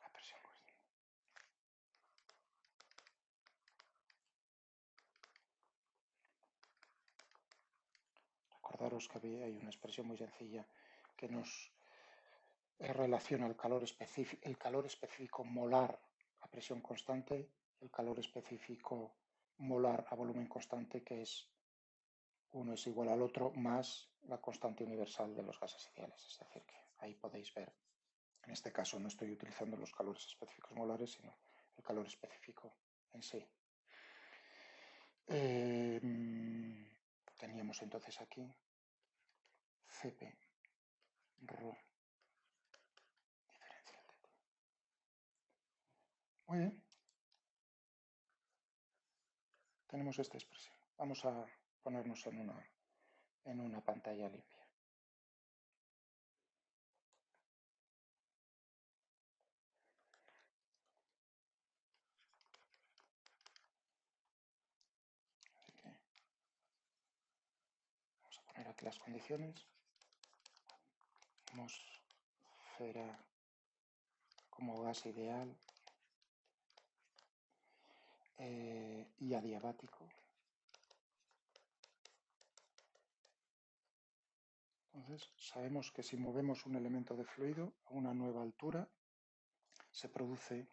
A presión constante. Recordaros que hay una expresión muy sencilla que nos relaciona el calor específico molar a presión constante, el calor específico molar a volumen constante, que es uno es igual al otro más la constante universal de los gases ideales. Es decir, que ahí podéis ver, en este caso no estoy utilizando los calores específicos molares, sino el calor específico en sí. Teníamos entonces aquí Cp ρ diferencial de T. Muy bien. Tenemos esta expresión. Vamos a ponernos en una pantalla limpia. Vamos a poner aquí las condiciones. Atmósfera como gas ideal y adiabático. Entonces, sabemos que si movemos un elemento de fluido a una nueva altura, se produce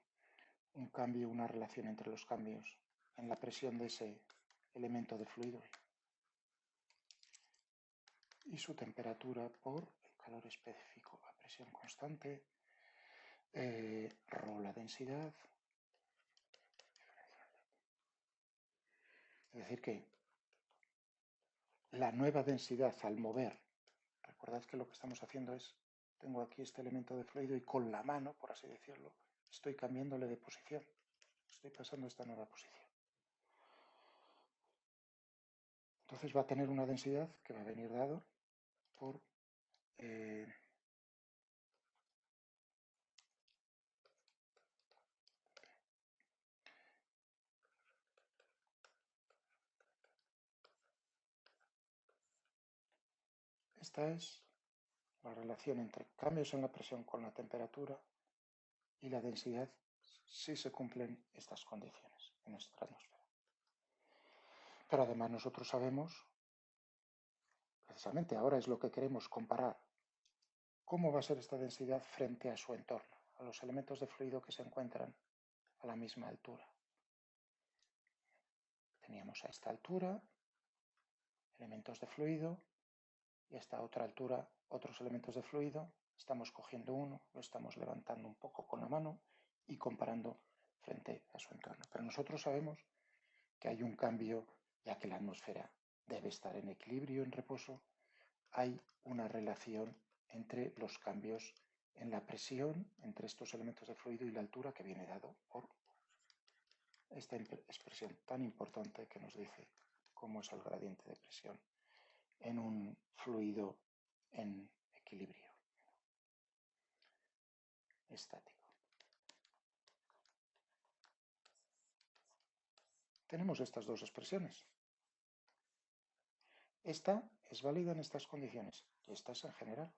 un cambio, una relación entre los cambios en la presión de ese elemento de fluido y su temperatura por el calor específico a presión constante, ρ la densidad. Es decir que la nueva densidad al mover, recordad que lo que estamos haciendo es, tengo aquí este elemento de fluido y con la mano, por así decirlo, estoy cambiándole de posición, estoy pasando a esta nueva posición. Entonces va a tener una densidad que va a venir dado por esta es la relación entre cambios en la presión con la temperatura y la densidad si se cumplen estas condiciones en nuestra atmósfera. Pero además nosotros sabemos, precisamente ahora es lo que queremos comparar, cómo va a ser esta densidad frente a su entorno, a los elementos de fluido que se encuentran a la misma altura. Teníamos a esta altura elementos de fluido y a esta otra altura otros elementos de fluido. Estamos cogiendo uno, lo estamos levantando un poco con la mano y comparando frente a su entorno. Pero nosotros sabemos que hay un cambio, ya que la atmósfera debe estar en equilibrio, en reposo, hay una relación entre los cambios en la presión entre estos elementos de fluido y la altura, que viene dado por esta expresión tan importante que nos dice cómo es el gradiente de presión en un fluido en equilibrio estático. Tenemos estas dos expresiones. Esta es válida en estas condiciones y esta es en general,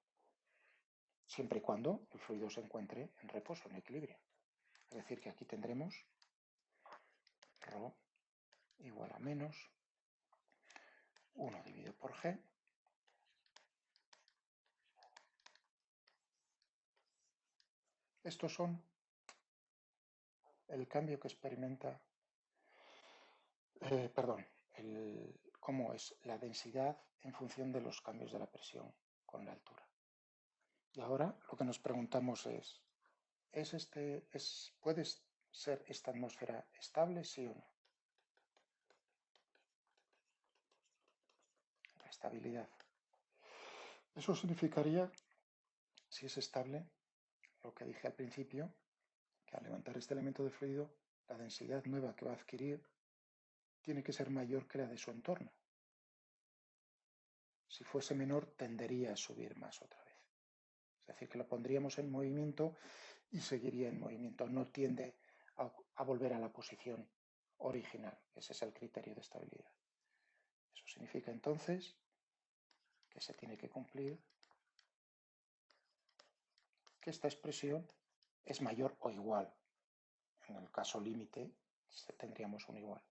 siempre y cuando el fluido se encuentre en reposo, en equilibrio. Es decir, que aquí tendremos ρ igual a menos 1 dividido por G Estos son el cambio que experimenta, cómo es la densidad en función de los cambios de la presión con la altura. Y ahora lo que nos preguntamos es ¿puedes ser esta atmósfera estable, sí o no. La estabilidad. Eso significaría, si es estable, lo que dije al principio, que al levantar este elemento de fluido, la densidad nueva que va a adquirir tiene que ser mayor que la de su entorno. Si fuese menor, tendería a subir más otra vez. Es decir, que lo pondríamos en movimiento y seguiría en movimiento. No tiende a volver a la posición original. Ese es el criterio de estabilidad. Eso significa entonces que se tiene que cumplir que esta expresión es mayor o igual. En el caso límite tendríamos un igual.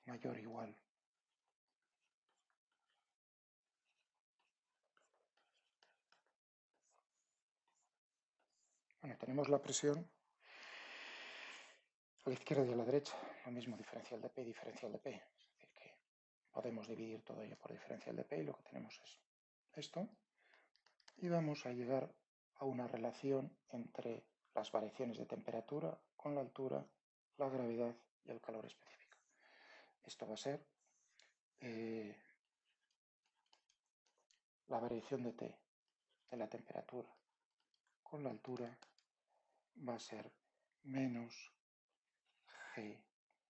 Mayor o igual. Bueno, tenemos la presión a la izquierda y a la derecha, lo mismo diferencial de P y diferencial de P. Es decir, que podemos dividir todo ello por diferencial de P y lo que tenemos es esto. Y vamos a llegar a una relación entre las variaciones de temperatura con la altura, la gravedad y el calor específico. Esto va a ser la variación de T de la temperatura con la altura va a ser menos G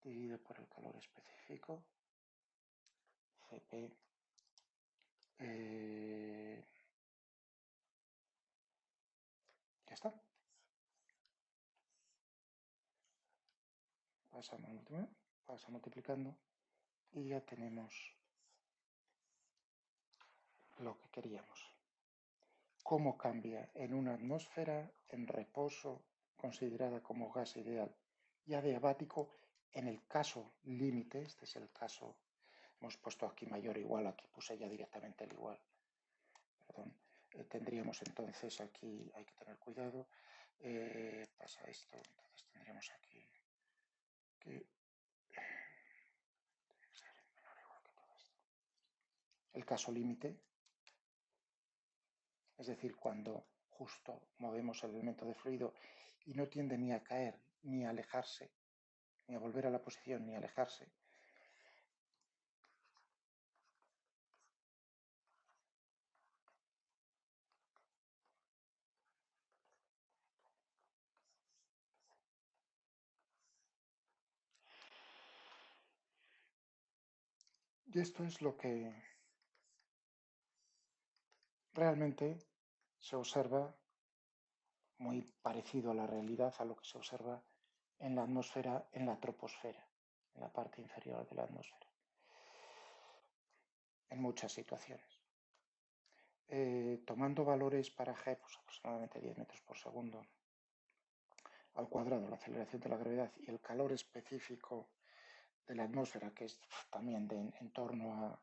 dividido por el calor específico, Cp, ya está. Pasa multiplicando y ya tenemos lo que queríamos. ¿Cómo cambia en una atmósfera en reposo considerada como gas ideal y adiabático en el caso límite? Este es el caso, hemos puesto aquí mayor o igual, aquí puse ya directamente el igual. Perdón. Tendríamos entonces aquí, hay que tener cuidado, pasa esto, entonces tendríamos aquí que el caso límite, es decir, cuando justo movemos el elemento de fluido y no tiende ni a caer, ni a alejarse, ni a volver a la posición, ni a alejarse. Y esto es lo que realmente se observa, muy parecido a la realidad, a lo que se observa en la atmósfera, en la troposfera, en la parte inferior de la atmósfera, en muchas situaciones. Tomando valores para G, pues aproximadamente 10 metros por segundo al cuadrado, la aceleración de la gravedad y el calor específico de la atmósfera, que es también en torno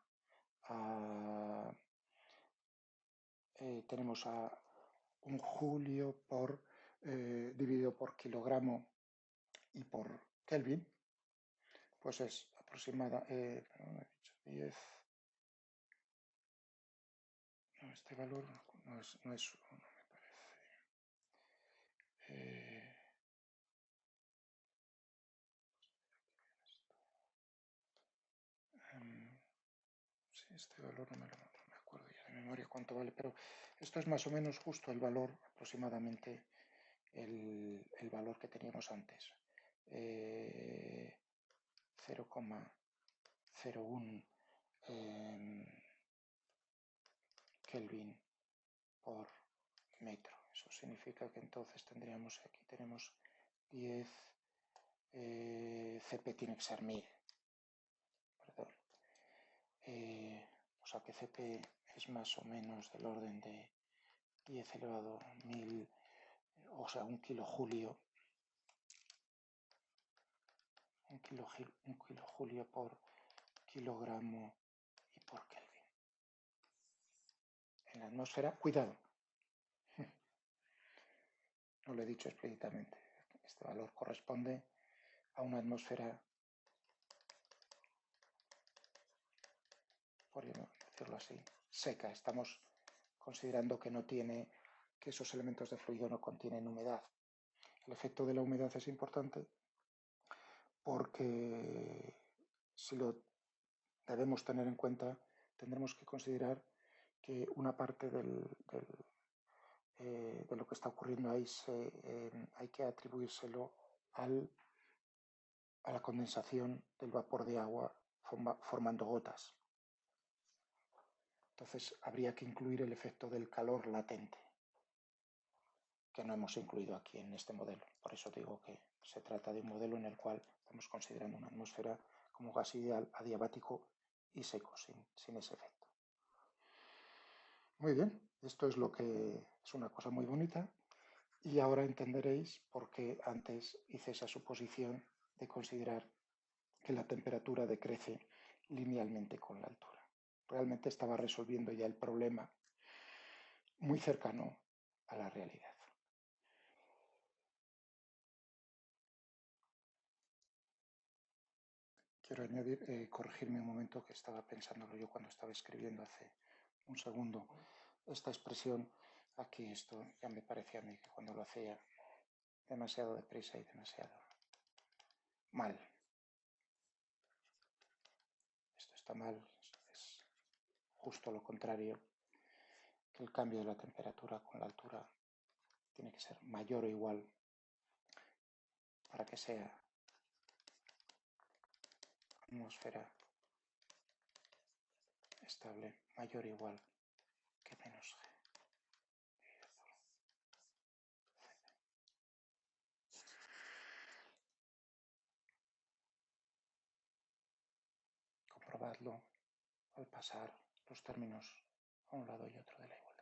tenemos a 1 julio dividido por kilogramo y por Kelvin, pues es aproximada, 10, no, este valor no es 1, me parece. Sí, este valor no me acuerdo ya de memoria cuánto vale, pero esto es más o menos justo el valor, aproximadamente el valor que teníamos antes. 0,01 Kelvin por metro. Eso significa que entonces tendríamos, aquí tenemos 10, Cp tiene que ser 1000. Perdón. O sea que Cp es más o menos del orden de 10 elevado a 1000, o sea, 1 kilojulio. 1 kilojulio por kilogramo y por Kelvin. En la atmósfera, cuidado, no lo he dicho explícitamente, este valor corresponde a una atmósfera, por decirlo así, seca. Estamos considerando que no tiene que esos elementos de fluido no contienen humedad. El efecto de la humedad es importante porque si lo debemos tener en cuenta, tendremos que considerar que una parte de lo que está ocurriendo ahí hay que atribuírselo a la condensación del vapor de agua formando gotas. Entonces habría que incluir el efecto del calor latente, que no hemos incluido aquí en este modelo. Por eso digo que se trata de un modelo en el cual estamos considerando una atmósfera como gas ideal, adiabático y seco, sin ese efecto. Muy bien, esto es lo que es una cosa muy bonita y ahora entenderéis por qué antes hice esa suposición de considerar que la temperatura decrece linealmente con la altura. Realmente estaba resolviendo ya el problema muy cercano a la realidad. Quiero añadir, corregirme un momento que estaba pensándolo yo cuando estaba escribiendo hace un segundo. Esta expresión aquí, esto ya me parecía a mí que cuando lo hacía demasiado deprisa y demasiado mal. Esto está mal, es justo lo contrario, que el cambio de la temperatura con la altura tiene que ser mayor o igual para que sea atmósfera estable, mayor o igual que menos G. Comprobadlo al pasar los términos a un lado y otro de la igualdad.